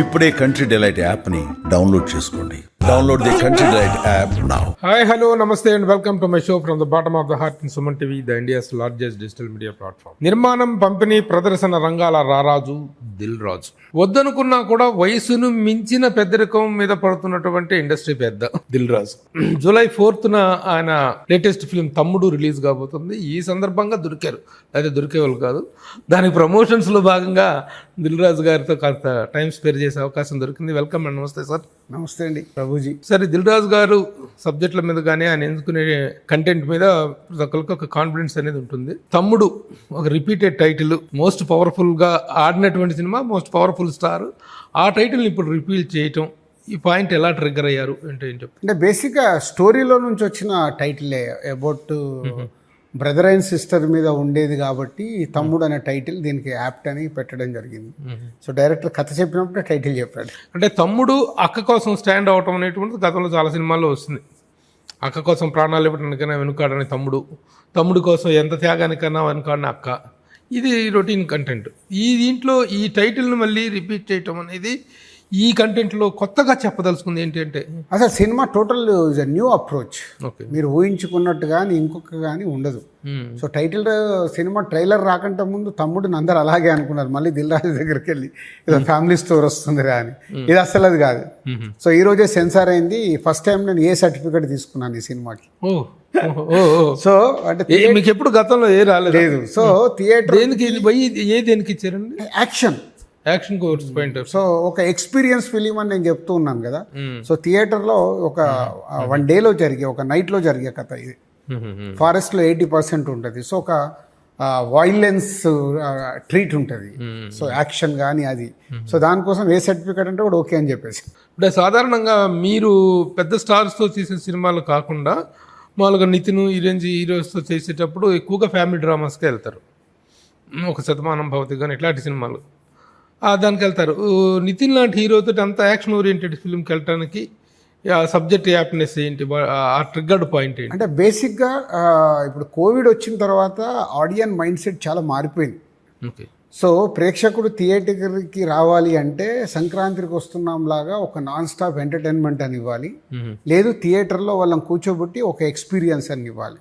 ఇప్పుడే Country Delight app ని download చేసుకోండి. Download the Country Delight app now. Hi hello నమస్తే and welcome to my show from the bottom of the heart in Suman TV, the India's largest digital media platform. నిర్మాణం, పంపిణీ, ప్రదర్శన రంగాల రారాజు దిల్ రాజు. వద్దనుకున్నా కూడా వయసును మించిన పెద్దరికం మీద పడుతున్నటువంటి ఇండస్ట్రీ పెద్ద దిల్ రాజు. జూలై 4th ఆయన లేటెస్ట్ ఫిల్మ్ తమ్ముడు రిలీజ్ కాబోతుంది. ఈ సందర్భంగా దొరికారు, అయితే దొరికేవాళ్ళు కాదు. దానికి ప్రమోషన్స్ లో భాగంగా దిల్ రాజు గారితో కాస్త టైం స్పెండ్ చేసే అవకాశం దొరికింది. వెల్కమ్ అండ్ నమస్తే సార్. నమస్తే అండి ప్రభుజీ. సరే, దిల్ రాజు గారు సబ్జెక్టుల మీద కానీ ఆయన ఎంచుకునే కంటెంట్ మీద ప్రతి ఒక్కరికి ఒక కాన్ఫిడెన్స్ అనేది ఉంటుంది. తమ్ముడు ఒక రిపీటెడ్ టైటిల్, మోస్ట్ పవర్ఫుల్ గా ఆడినటువంటి సినిమా, మోస్ట్ పవర్ఫుల్ స్టార్. ఆ టైటిల్ని ఇప్పుడు రిపీల్ చేయటం, ఈ పాయింట్ ఎలా ట్రిగ్గర్ అయ్యారు అంటే ఏం చెప్తారు? అంటే బేసిక్గా స్టోరీలో నుంచి వచ్చిన టైటిలే, అబౌట్ బ్రదర్ అండ్ సిస్టర్ మీద ఉండేది కాబట్టి తమ్ముడు అనే టైటిల్ దీనికి యాప్ట్ అని పెట్టడం జరిగింది. సో డైరెక్టర్ కథ చెప్పినప్పుడు టైటిల్ చెప్పాడు. అంటే తమ్ముడు అక్క కోసం స్టాండ్ అవటం అనేటువంటిది గతంలో చాలా సినిమాల్లో వస్తుంది. అక్క కోసం ప్రాణాలు ఇవ్వడానికైనా వెనుకాడని తమ్ముడు, తమ్ముడు కోసం ఎంత త్యాగానికైనా వెనుకాడిన అక్క. ఇది రొటీన్ కంటెంట్. ఈ దీంట్లో ఈ టైటిల్ను మళ్ళీ రిపీట్ చేయటం అనేది ఈ కంటెంట్లో కొత్తగా చెప్పదలుచుకుంది ఏంటి అంటే, అసలు cinema total is a new approach. Okay, మీరు ఊహించుకున్నట్టు కానీ ఇంకొక కానీ ఉండదు. సో టైటిల్ సినిమా ట్రైలర్ రాకంటే ముందు తమ్ముడిని అందరు అలాగే అనుకున్నారు. మళ్ళీ దిల్ రాజు దగ్గరికి వెళ్ళి ఇది ఫ్యామిలీ స్టోర్ వస్తుందిరా అని. ఇది అసలు అది కాదు. సో ఈ రోజే సెన్సార్ అయింది. ఫస్ట్ టైం నేను ఏ సర్టిఫికేట్ తీసుకున్నాను ఈ సినిమాకి. సో అంటే మీకు ఎప్పుడు గతంలో ఏ రాలేదు. సో థియేటర్ దేనికి దేనికి ఇచ్చారండి? Action course point. సో ఒక ఎక్స్పీరియన్స్ ఫిలిం అని నేను చెప్తూ ఉన్నాను కదా. సో థియేటర్లో ఒక 1 డేలో జరిగే, ఒక నైట్లో జరిగే కథ ఇది. ఫారెస్ట్లో 80% ఉంటుంది. సో ఒక వైలెన్స్ ట్రీట్ ఉంటుంది. సో యాక్షన్ కానీ అది. సో దానికోసం ఏ సర్టిఫికేట్ అంటే కూడా ఓకే అని చెప్పేసి. అంటే సాధారణంగా మీరు పెద్ద స్టార్స్తో చేసే సినిమాలు కాకుండా మామూలుగా నితిన్ ఈ రేంజ్ హీరోస్తో చేసేటప్పుడు ఎక్కువగా ఫ్యామిలీ డ్రామాస్కి వెళ్తారు. ఒక శతమానం భవతి కానీ ఇట్లాంటి సినిమాలు దానికి వెళ్తారు. నితిన్ లాంటి హీరోతో అంత యాక్షన్ ఓరియంటెడ్ ఫిల్మ్కి వెళ్ళడానికి సబ్జెక్ట్ యాప్నెస్ ఏంటి, ఆ ట్రిగ్గర్డ్ పాయింట్ ఏంటి? అంటే బేసిక్గా ఇప్పుడు కోవిడ్ వచ్చిన తర్వాత ఆడియన్ మైండ్ సెట్ చాలా మారిపోయింది. ఓకే. సో ప్రేక్షకుడు థియేటర్కి రావాలి అంటే సంక్రాంతికి వస్తున్నాం లాగా ఒక నాన్ స్టాప్ ఎంటర్టైన్మెంట్ అని ఇవ్వాలి, లేదు థియేటర్లో వాళ్ళని కూర్చోబెట్టి ఒక ఎక్స్పీరియన్స్ అని ఇవ్వాలి.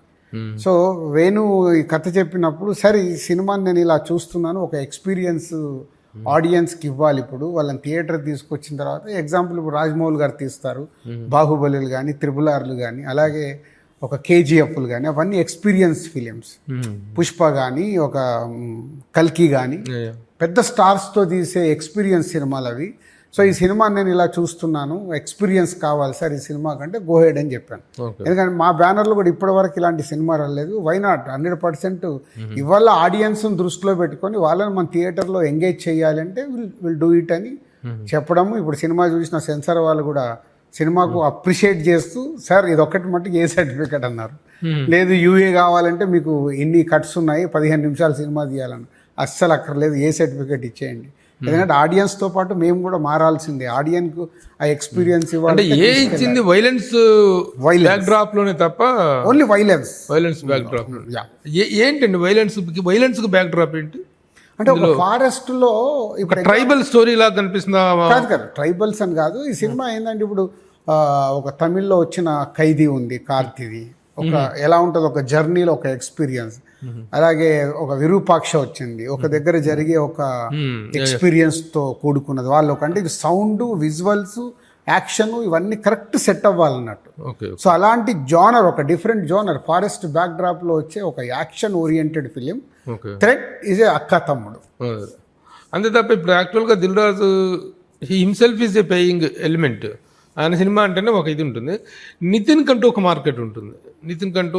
సో వేణు ఈ కథ చెప్పినప్పుడు సరే ఈ సినిమాని నేను ఇలా చూస్తున్నాను, ఒక ఎక్స్పీరియన్స్ ఆడియన్స్కి ఇవ్వాలి. ఇప్పుడు వాళ్ళని థియేటర్ తీసుకొచ్చిన తర్వాత ఎగ్జాంపుల్ ఇప్పుడు రాజమౌళి గారు తీస్తారు, బాహుబలిలు కానీ, RRRలు కానీ, అలాగే ఒక KGFలు కానీ, అవన్నీ ఎక్స్పీరియన్స్ ఫిలిమ్స్. పుష్ప కానీ, ఒక కల్కి కానీ, పెద్ద స్టార్స్తో తీసే ఎక్స్పీరియన్స్ సినిమాలు అవి. సో ఈ సినిమా నేను ఇలా చూస్తున్నాను, ఎక్స్పీరియన్స్ కావాలి సార్ ఈ సినిమా కంటే గో హెడ్ అని చెప్పాను. ఎందుకంటే మా బ్యానర్లో కూడా ఇప్పటివరకు ఇలాంటి సినిమా రాలేదు. వై నాట్ 100% ఇవాళ ఆడియన్స్ దృష్టిలో పెట్టుకొని వాళ్ళని మన థియేటర్లో ఎంగేజ్ చేయాలి అంటే విల్ డూ ఇట్ అని చెప్పడము. ఇప్పుడు సినిమా చూసిన సెన్సార్ వాళ్ళు కూడా సినిమాకు అప్రిషియేట్ చేస్తూ సార్ ఇది ఒక్కటి మట్టుకు ఏ సర్టిఫికేట్ అన్నారు. లేదు UA కావాలంటే మీకు ఇన్ని కట్స్ ఉన్నాయి, 15 నిమిషాలు సినిమా తీయాలని. అస్సలు అక్కర్లేదు, ఏ సర్టిఫికేట్ ఇచ్చేయండి. ఎందుకంటే ఆడియన్స్తో పాటు మేము కూడా మారాల్సిందే. ఆడియన్కు ఆ ఎక్స్పీరియన్స్ ఇవ్వాలి. ఏ ఇచ్చింది వైలెన్స్ బ్యాక్ డ్రాప్ లోనే తప్ప, ఓన్లీ వైలెన్స్ బ్యాక్ డ్రాప్. ఏంటండి వైలెన్స్ కు బ్యాక్ డ్రాప్ ఏంటి? అంటే ఒక ఫారెస్ట్ లో ఇప్పుడు ట్రైబల్ స్టోరీ లాగా కనిపిస్తుందా? కాదు, ట్రైబల్స్ అని కాదు. ఈ సినిమా ఏంటంటే ఇప్పుడు ఒక తమిళ్లో వచ్చిన ఖైదీ ఉంది, కార్తీది. ఒక ఎలా ఉంటుంది, ఒక జర్నీలో ఒక ఎక్స్పీరియన్స్. అలాగే ఒక విరూపాక్ష వచ్చింది, ఒక దగ్గర జరిగే ఒక ఎక్స్పీరియన్స్ తో కూడుకున్నది. వాళ్ళు అంటే సౌండ్, విజువల్స్, యాక్షన్ ఇవన్నీ కరెక్ట్ సెట్ అవ్వాలన్నట్టు. సో అలాంటి జోనర్, ఒక different genre, forest backdrop లో వచ్చే ఒక action oriented film. Thread is a అక్క తమ్ముడు. అంతే తప్ప ఇప్పుడు యాక్చువల్గా Dil Raju himself is a paying element. ఆయన సినిమా అంటేనే ఒక ఇది ఉంటుంది. నితిన్ కంటూ ఒక మార్కెట్ ఉంటుంది, నితిన్ కంటూ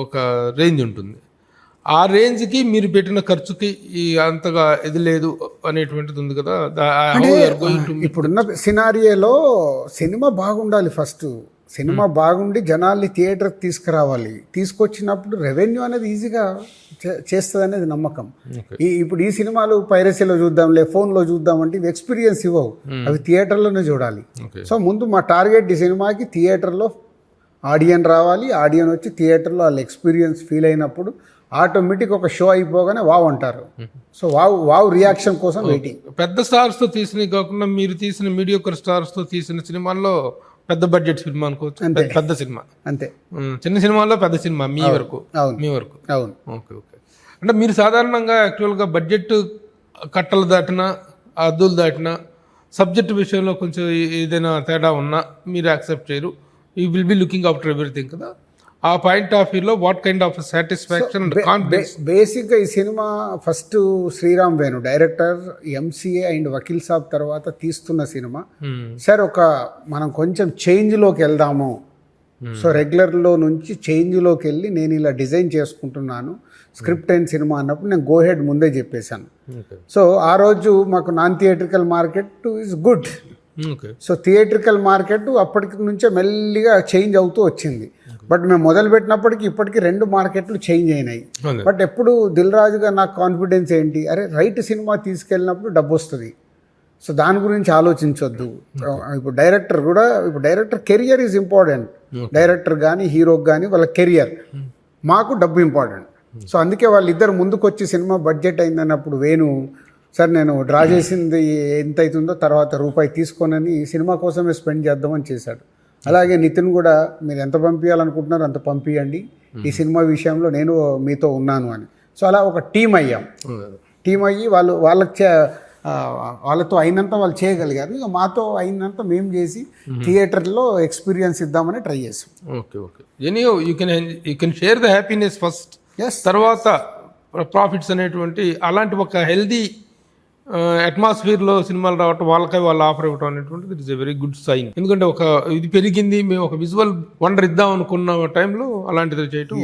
ఒక రేంజ్ ఉంటుంది. ఆ రేంజ్కి మీరు పెట్టిన ఖర్చుకి అంతగా ఇది లేదు అనేటువంటిది ఉంది కదా. ఇప్పుడున్న సినారియోలో సినిమా బాగుండాలి. ఫస్ట్ సినిమా బాగుండి జనాల్ని థియేటర్కి తీసుకురావాలి. తీసుకొచ్చినప్పుడు రెవెన్యూ అనేది ఈజీగా చేస్తుంది అనేది నమ్మకం. ఇప్పుడు ఈ సినిమాలు పైరసీలో చూద్దాంలే, ఫోన్లో చూద్దాం అంటే ఇవి ఎక్స్పీరియన్స్ ఇవ్వవు, అవి థియేటర్లోనే చూడాలి. సో ముందు మా టార్గెట్ ఈ సినిమాకి థియేటర్లో ఆడియన్ రావాలి. ఆడియన్ వచ్చి థియేటర్లో వాళ్ళ ఎక్స్పీరియన్స్ ఫీల్ అయినప్పుడు ఆటోమేటిక్ ఒక షో అయిపోగానే వావ్ అంటారు. సో వావ్ రియాక్షన్ కోసం వెయిటింగ్. పెద్ద స్టార్స్తో తీసినవి కాకుండా మీరు తీసిన మీడియోకర్ స్టార్స్తో తీసిన సినిమాల్లో పెద్ద బడ్జెట్ సినిమా అనుకోవచ్చు, పెద్ద సినిమా అంతే. చిన్న సినిమాల్లో పెద్ద సినిమా మీ వరకు. అవును. ఓకే. అంటే మీరు సాధారణంగా యాక్చువల్గా బడ్జెట్ కట్టలు దాటినా అద్దులు దాటినా సబ్జెక్ట్ విషయంలో కొంచెం ఏదైనా తేడా ఉన్నా మీరు యాక్సెప్ట్ చేయరు. You will be looking after everything కదా. ఆ పాయింట్ ఆఫ్ వ్యూలో what kind of satisfaction and confidence? బేసిక్గా ఈ సినిమా first Sriram Venu director, MCA and Vakeel Saab తర్వాత తీస్తున్న సినిమా. సార్ మనం కొంచెం చేంజ్లోకి వెళ్దాము, సో రెగ్యులర్లో నుంచి చేంజ్లోకి వెళ్ళి నేను ఇలా డిజైన్ చేసుకుంటున్నాను స్క్రిప్ట్ అండ్ సినిమా అన్నప్పుడు నేను గో హెడ్ ముందే చెప్పేశాను. సో ఆ రోజు మాకు non theatrical market is good. So theatrical market అప్పటికి నుంచే మెల్లిగా చేంజ్ అవుతూ వచ్చింది. బట్ మేము మొదలు పెట్టినప్పటికీ ఇప్పటికీ 2 మార్కెట్లు చేంజ్ అయినాయి. బట్ ఎప్పుడు దిల్ రాజుగా నాకు కాన్ఫిడెన్స్ ఏంటి, అరే రైట్ సినిమా తీసుకెళ్ళినప్పుడు డబ్బు వస్తుంది, సో దాని గురించి ఆలోచించొద్దు. ఇప్పుడు director career is important. Director కానీ హీరోకి కానీ వాళ్ళ కెరియర్, మాకు డబ్బు ఇంపార్టెంట్. సో అందుకే వాళ్ళిద్దరు ముందుకు వచ్చి సినిమా బడ్జెట్ అయిందన్నప్పుడు వేణు సార్ నేను డ్రా చేసింది ఎంత అవుతుందో తర్వాత రూపాయి తీసుకోనని సినిమా కోసమే స్పెండ్ చేద్దామని చేశాడు. అలాగే నితిన్ కూడా మీరు ఎంత పంపించాలనుకుంటున్నారో అంత పంపించండి, ఈ సినిమా విషయంలో నేను మీతో ఉన్నాను అని. సో అలా ఒక టీం అయ్యి వాళ్ళతో అయినంత వాళ్ళు చేయగలిగారు. ఇక మాతో అయినంత మేము చేసి థియేటర్లో ఎక్స్పీరియన్స్ ఇద్దామని ట్రై చేసాం. Okay. Anyhow you can share the happiness first, తర్వాత ప్రాఫిట్స్ అనేటువంటి అలాంటి ఒక హెల్దీ అట్మాస్ఫియర్లో సినిమాలు రావటం, వాళ్ళకై వాళ్ళు ఆఫర్ ఇవ్వటం అనేటువంటిది it is a very good sign. ఎందుకంటే ఇది పెరిగింది, మేము ఒక విజువల్ వండర్ ఇద్దాం అనుకున్న టైంలో అలాంటిది చేయటం.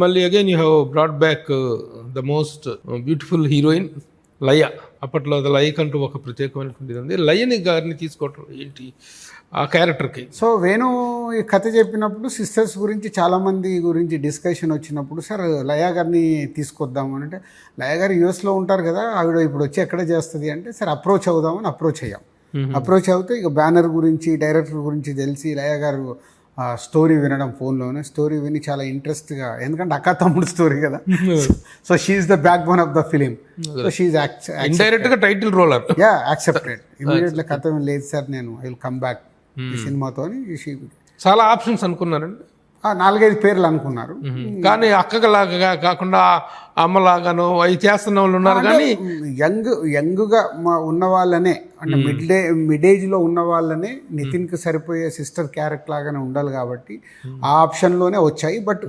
మళ్ళీ again you have brought back the most beautiful heroine Laya. అప్పట్లో అది లయకంటూ ఒక ప్రత్యేకమైనటువంటిది ఉంది. లయని గారిని తీసుకోవటం ఏంటి ఆ క్యారెక్టర్కి? సో వేణు ఈ కథ చెప్పినప్పుడు సిస్టర్స్ గురించి చాలామంది గురించి డిస్కషన్ వచ్చినప్పుడు సార్ లయ గారిని తీసుకొద్దాము అని, అంటే లయ గారు యూఎస్లో ఉంటారు కదా, ఆవిడ ఇప్పుడు వచ్చి ఎక్కడ చేస్తుంది అంటే సార్ అప్రోచ్ అవుదామని అప్రోచ్ అయ్యాం. అప్రోచ్ అవుతే ఇక బ్యానర్ గురించి డైరెక్టర్ గురించి తెలిసి లయ గారు స్టోరీ వినడం, ఫోన్లోనే స్టోరీ విని చాలా ఇంట్రెస్ట్గా, ఎందుకంటే అక్క తమ్ముడు స్టోరీ కదా, so she is the backbone of the film. So she is ఇండైరెక్ట్గా టైటిల్ రోలర్. Accepted immediately. కథ లేదు సార్ నేను ఐ విల్ కమ్ బ్యాక్ ఈ సినిమాతో. చాలా ఆప్షన్స్ అనుకున్నారండి, 4-5 పేర్లు అనుకున్నారు. కానీ అక్కలాగా కాకుండా అమ్మలాగాను అవి చేస్తున్న వాళ్ళు ఉన్నారు. కానీ యంగ్గా ఉన్న వాళ్ళనే, అంటే మిడ్ ఏజ్లో ఉన్న వాళ్ళనే నితిన్కి సరిపోయే సిస్టర్ క్యారెక్టర్ లాగానే ఉండాలి కాబట్టి ఆ ఆప్షన్లోనే వచ్చాయి. బట్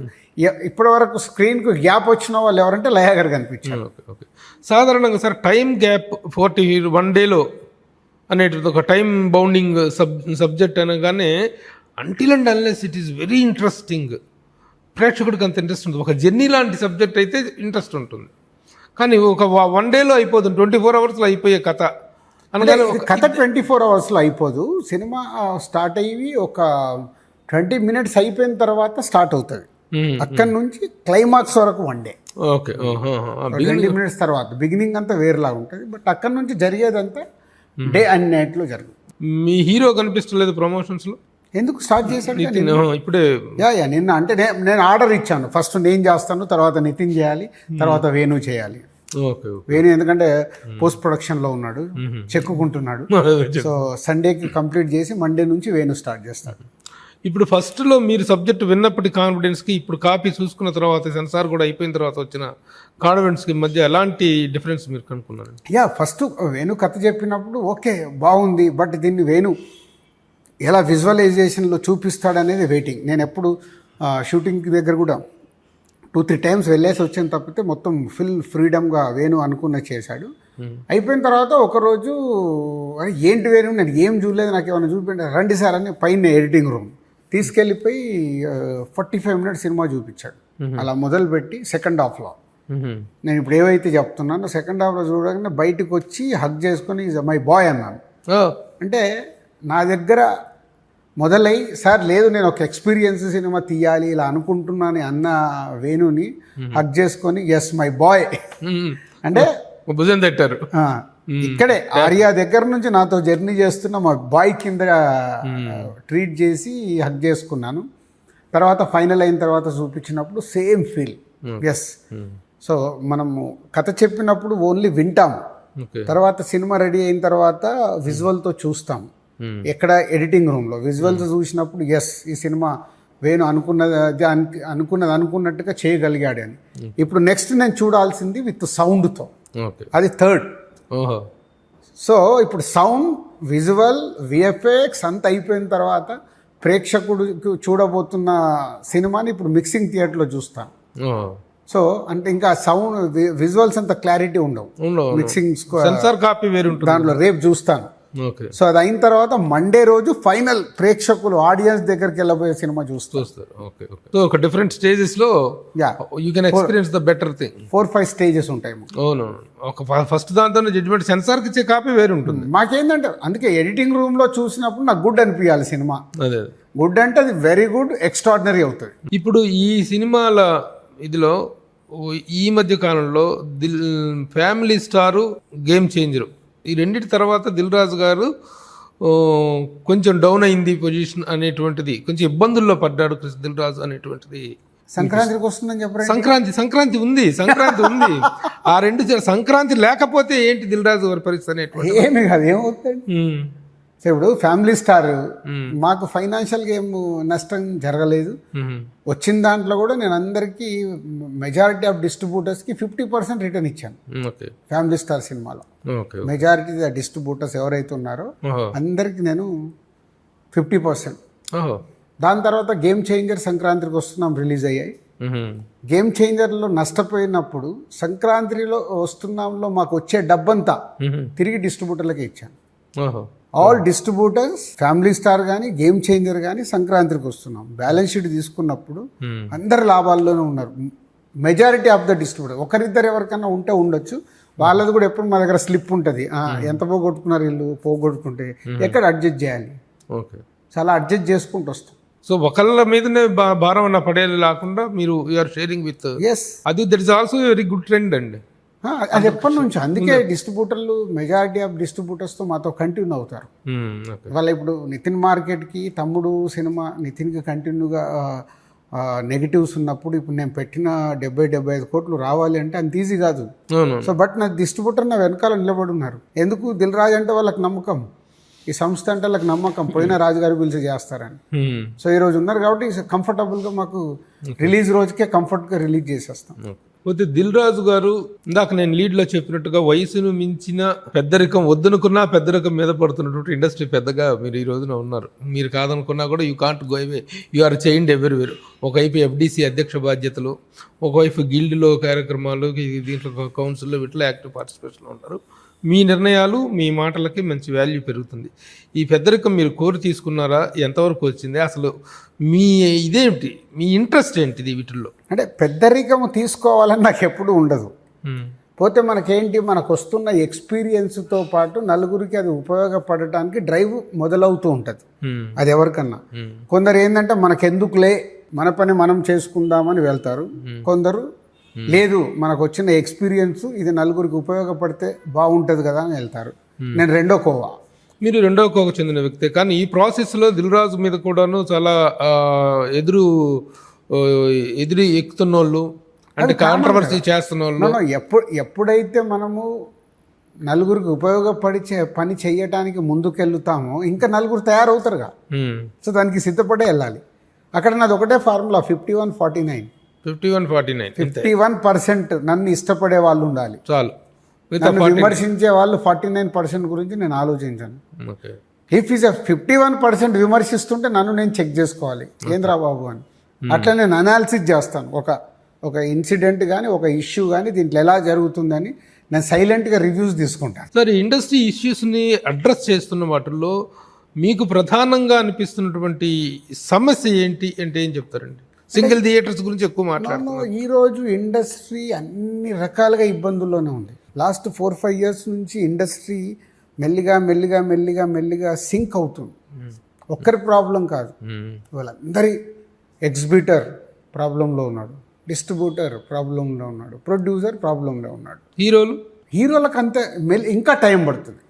ఇప్పటి వరకు స్క్రీన్కు గ్యాప్ వచ్చిన వాళ్ళు ఎవరంటే లయ గారు కనిపించారు. ఓకే. సాధారణంగా సార్ టైం గ్యాప్ 41 డేలో అనేటిది ఒక టైం బౌండింగ్ సబ్జెక్ట్ అనగానే until and unless it is very interesting, ప్రేక్షకుడికి అంత ఇంట్రెస్ట్ ఉంటుంది. ఒక జర్నీ లాంటి సబ్జెక్ట్ అయితే ఇంట్రెస్ట్ ఉంటుంది, కానీ ఒక 1 డేలో అయిపోతుంది, 24 అవర్స్లో అయిపోయే కథ అనగానే కథ 24 అవర్స్లో అయిపోదు. సినిమా స్టార్ట్ అయ్యి ఒక 20 మినిట్స్ అయిపోయిన తర్వాత స్టార్ట్ అవుతుంది. అక్కడి నుంచి క్లైమాక్స్ వరకు 1 డే. ఓకే. 20 మినిట్స్ తర్వాత బిగినింగ్ అంతా వేరేలా ఉంటుంది, బట్ అక్కడి నుంచి జరిగేదంతా డే అండ్ నైట్లో జరుగుతుంది. మీ హీరో కనిపిస్తలేదు ప్రమోషన్స్లో, ఎందుకు స్టార్ట్ చేశాడు ఇప్పుడే? నిన్న అంటే నేను ఆర్డర్ ఇచ్చాను, ఫస్ట్ నేను చేస్తాను, తర్వాత నితిన్ చేయాలి, తర్వాత వేణు చేయాలి. వేణు ఎందుకంటే పోస్ట్ ప్రొడక్షన్లో ఉన్నాడు, చెక్కుకుంటున్నాడు. సో సండేకి కంప్లీట్ చేసి మండే నుంచి వేణు స్టార్ట్ చేస్తాడు. ఇప్పుడు ఫస్ట్లో మీరు సబ్జెక్ట్ విన్నప్పటి కాన్ఫిడెన్స్కి ఇప్పుడు కాపీ చూసుకున్న తర్వాత సెన్సార్ కూడా అయిపోయిన తర్వాత వచ్చిన కాన్ఫిడెన్స్కి మధ్య ఎలాంటి డిఫరెన్స్ మీరు కనుక్కున్నారు? ఫస్ట్ వేణు కథ చెప్పినప్పుడు ఓకే బాగుంది, బట్ దీన్ని వేణు ఎలా విజువలైజేషన్లో చూపిస్తాడనేది వెయిటింగ్. నేను ఎప్పుడు షూటింగ్ దగ్గర కూడా 2-3 టైమ్స్ వెళ్ళేసి వచ్చాను తప్పితే మొత్తం ఫుల్ ఫ్రీడమ్గా వేణు అనుకున్న చేశాడు. అయిపోయిన తర్వాత ఒకరోజు అరే ఏంటి వేణు నేను ఏం చూడలేదు, నాకు ఏమైనా చూపించండి, రండి సార్ అని పైన ఎడిటింగ్ రూమ్ తీసుకెళ్ళిపోయి 45 మినిట్స్ సినిమా చూపించాడు. అలా మొదలుపెట్టి సెకండ్ హాఫ్లో నేను ఇప్పుడు ఏవైతే చెప్తున్నానో సెకండ్ హాఫ్లో చూడగానే బయటకు వచ్చి హగ్ చేసుకొని ఈజ్ మై బాయ్ అన్నాను. అంటే నా దగ్గర మొదలై సార్ లేదు నేను ఒక ఎక్స్పీరియన్స్ సినిమా తీయాలి ఇలా అనుకుంటున్నాను అన్న వేణుని హగ్ చేసుకొని ఎస్ మై బాయ్ అంటే భుజం తట్టారు. ఇక్కడే ఆర్యా దగ్గర నుంచి నాతో జర్నీ చేస్తున్న మా బాయ్ కింద ట్రీట్ చేసి హగ్ చేసుకున్నాను. తర్వాత ఫైనల్ అయిన తర్వాత చూపించినప్పుడు సేమ్ ఫీల్ ఎస్. సో మనము కథ చెప్పినప్పుడు ఓన్లీ వింటాం, ఓకే. తర్వాత సినిమా రెడీ అయిన తర్వాత విజువల్తో చూస్తాం. ఎక్కడ ఎడిటింగ్ రూమ్లో విజువల్స్ చూసినప్పుడు ఎస్ ఈ సినిమా వేణు అనుకున్నట్టుగా చేయగలిగాడు అని. ఇప్పుడు నెక్స్ట్ నేను చూడాల్సింది విత్ సౌండ్తో, ఓకే. అది థర్డ్. ఓహో. సో ఇప్పుడు సౌండ్, విజువల్, విఎఫ్ఎక్స్ అంత అయిపోయిన తర్వాత ప్రేక్షకుడు చూడబోతున్న సినిమాని ఇప్పుడు మిక్సింగ్ థియేటర్లో చూస్తాను. ఓహో. సో అంటే ఇంకా సౌండ్ విజువల్స్ అంత క్లారిటీ ఉండవు, మిక్సింగ్ సెన్సార్ కాపీ వేరు ఉంటుంది దాంట్లో రేపు చూస్తాను. ఓకే. సో అది అయిన తర్వాత మండే రోజు ఫైనల్ ప్రేక్షకులు ఆడియన్స్ దగ్గరికి వెళ్ళబోయే సినిమా చూస్తారు. ఓకే. ఓకే. సో ఒక డిఫరెంట్ స్టేజెస్ లో yeah you can experience the better thing. 4-5 stages ఉంటాయి. అవును. ఒక ఫస్ట్ దాంతో జడ్జ్మెంట్ సెన్సార్కి ఇచ్చే కాపీ వేరు ఉంటుంది. మాకేంటంటే అందుకే ఎడిటింగ్ రూమ్ లో చూసినప్పుడు నాకు గుడ్ అనిపించాలి సినిమా. అదే గుడ్ అంటే అది వెరీ గుడ్, ఎక్స్ట్రాడినరీ అవుతుంది. ఇప్పుడు ఈ సినిమాల ఇదిలో ఈ మధ్య కాలంలో ఫ్యామిలీ స్టారు, గేమ్ చేంజరు, ఈ రెండింటి తర్వాత దిల్ రాజు గారు కొంచెం డౌన్ అయింది పొజిషన్ అనేటువంటిది, కొంచెం ఇబ్బందుల్లో పడ్డాడు దిల్ రాజు అనేటువంటిది. సంక్రాంతికి వస్తుందని చెప్పారు. సంక్రాంతి ఉంది. ఆ రెండు సంక్రాంతి లేకపోతే ఏంటి దిల్ రాజు గారి పరిస్థితి అనేటువంటి ఏమి కాదు, ఏమవుతుంది. సో ఇప్పుడు ఫ్యామిలీ స్టార్ మాకు ఫైనాన్షియల్గా ఏం నష్టం జరగలేదు. వచ్చిన దాంట్లో కూడా నేను అందరికీ మెజారిటీ ఆఫ్ డిస్ట్రిబ్యూటర్స్కి 50% రిటర్న్ ఇచ్చాను. ఫ్యామిలీ స్టార్ సినిమాలో మెజారిటీ డిస్ట్రిబ్యూటర్స్ ఎవరైతే ఉన్నారో అందరికీ నేను 50%. దాని తర్వాత గేమ్ చేంజర్ సంక్రాంతికి వస్తున్నాం రిలీజ్ అయ్యాయి. గేమ్ చేంజర్లో నష్టపోయినప్పుడు సంక్రాంతిలో వస్తున్నాంలో మాకు వచ్చే డబ్బంతా తిరిగి డిస్ట్రిబ్యూటర్లకే ఇచ్చాను. ఆల్ డిస్ట్రిబ్యూటర్స్, ఫ్యామిలీ స్టార్ కానీ గేమ్ చేంజర్ కానీ సంక్రాంతికి వస్తున్నాం. బ్యాలెన్స్ షీట్ తీసుకున్నప్పుడు అందరు లాభాల్లోనే ఉన్నారు. మెజారిటీ ఆఫ్ ద డిస్ట్రిబ్యూటర్, ఒకరిద్దరు ఎవరికైనా ఉంటే ఉండొచ్చు, వాళ్ళది కూడా ఎప్పుడు మా దగ్గర స్లిప్ ఉంటుంది. ఎంత పోగొట్టుకున్నారు వీళ్ళు, పోగొట్టుకుంటే ఎక్కడ అడ్జస్ట్ చేయాలి, చాలా అడ్జస్ట్ చేసుకుంటూ వస్తాం. సో ఒకళ్ళ మీదనే భారం అన్న పడేది లేకుండా మీరు యూఆర్ షేరింగ్ విత్. ఎస్, అది that is also very good trend అండి. అది ఎప్పటి నుంచి, అందుకే డిస్ట్రిబ్యూటర్లు మెజారిటీ ఆఫ్ డిస్ట్రిబ్యూటర్స్తో మాతో కంటిన్యూ అవుతారు. వాళ్ళ ఇప్పుడు నితిన్ మార్కెట్కి తమ్ముడు సినిమా నితిన్కి కంటిన్యూగా నెగిటివ్స్ ఉన్నప్పుడు ఇప్పుడు నేను పెట్టిన 70-75 కోట్లు రావాలి అంటే అంత ఈజీ కాదు. సో బట్ నా డిస్ట్రిబ్యూటర్ నా వెనకాల నిలబడి ఉన్నారు. ఎందుకు, దిల్ రాజు అంటే వాళ్ళకి నమ్మకం, ఈ సంస్థ అంటే వాళ్ళకి నమ్మకం, పోయిన రాజుగారు పిలిచి చేస్తారని. సో ఈ రోజు ఉన్నారు కాబట్టి కంఫర్టబుల్గా మాకు రిలీజ్ రోజుకే కంఫర్ట్గా రిలీజ్ చేసేస్తాం. పోతే దిల్ రాజు గారు ఇందాక నేను లీడ్లో చెప్పినట్టుగా వయసును మించిన పెద్దరికం వద్దనుకున్నా పెద్దరికం మీద పడుతున్నటువంటి ఇండస్ట్రీ పెద్దగా మీరు ఈ రోజున ఉన్నారు. మీరు కాదనుకున్నా కూడా you can't go away, you are changed everywhere. ఒకవైపు ఎఫ్డీసీ అధ్యక్ష బాధ్యతలు, ఒకవైపు గిల్డ్లో కార్యక్రమాలు, దీంట్లో కౌన్సిల్లో వీటిలో యాక్టివ్ పార్టిసిపేషన్లో ఉంటారు. మీ నిర్ణయాలు, మీ మాటలకి మంచి వాల్యూ పెరుగుతుంది. ఈ పెద్దరికం మీరు కోరి తీసుకున్నారా? ఎంతవరకు వచ్చింది? అసలు మీ ఇదేంటి, మీ ఇంట్రెస్ట్ ఏంటిది వీటిల్లో? అంటే పెద్దరికం తీసుకోవాలని నాకు ఎప్పుడు ఉండదు. పోతే మనకేంటి, మనకు వస్తున్న ఎక్స్పీరియన్స్తో పాటు నలుగురికి అది ఉపయోగపడటానికి డ్రైవ్ మొదలవుతూ ఉంటుంది. అది ఎవరికన్నా. కొందరు ఏంటంటే మనకెందుకులే, మన పని మనం చేసుకుందామని వెళ్తారు. కొందరు లేదు, మనకు వచ్చిన ఎక్స్పీరియన్స్ ఇది నలుగురికి ఉపయోగపడితే బాగుంటుంది కదా అని వెళ్తారు. నేను రెండో కోవా. మీరు రెండవ కోవకు చెందిన వ్యక్తే, కానీ ఈ ప్రాసెస్లో దిల్ రాజు మీద కూడాను చాలా ఎదురు ఎక్కుతున్న వాళ్ళు, అంటే కాంట్రవర్సీ చేస్తున్న వాళ్ళు. ఎప్పుడైతే మనము నలుగురికి ఉపయోగపడి పని చేయటానికి ముందుకెళ్తామో ఇంకా నలుగురు తయారవుతారుగా. సో దానికి సిద్ధపడే వెళ్ళాలి. అక్కడ నాది ఒకటే ఫార్ములా, 51-49. 51% నన్ను ఇష్టపడే వాళ్ళు ఉండాలి చాలు. విమర్శించే వాళ్ళు 49% గురించి నేను ఆలోచించాను. ఇఫ్ ఈజ్ 51% విమర్శిస్తుంటే నన్ను నేను చెక్ చేసుకోవాలి, ఏంద్రా బాబు అని. అట్లా నేను అనాలిసిస్ చేస్తాను. ఒక ఇన్సిడెంట్ కానీ ఒక ఇష్యూ కానీ దీంట్లో ఎలా జరుగుతుందని నేను సైలెంట్గా రివ్యూస్ తీసుకుంటాను. సరే, ఇండస్ట్రీ ఇష్యూస్ని అడ్రస్ చేస్తున్న వాటిల్లో మీకు ప్రధానంగా అనిపిస్తున్నటువంటి సమస్య ఏంటి అంటే ఏం చెప్తారండి? సింగిల్ థియేటర్స్ గురించి ఎక్కువ మాట్లాడుతున్నాను. ఈరోజు ఇండస్ట్రీ అన్ని రకాలుగా ఇబ్బందుల్లోనే ఉంది. లాస్ట్ 4-5 ఇయర్స్ నుంచి ఇండస్ట్రీ మెల్లిగా సింక్ అవుతుంది. ఒక్కరి ప్రాబ్లం కాదు, వాళ్ళందరి ఎగ్జిబిటర్ ప్రాబ్లంలో ఉన్నాడు, డిస్ట్రిబ్యూటర్ ప్రాబ్లంలో ఉన్నాడు, ప్రొడ్యూసర్ ప్రాబ్లంలో ఉన్నాడు. హీరోలకు అంతే ఇంకా టైం పడుతుంది.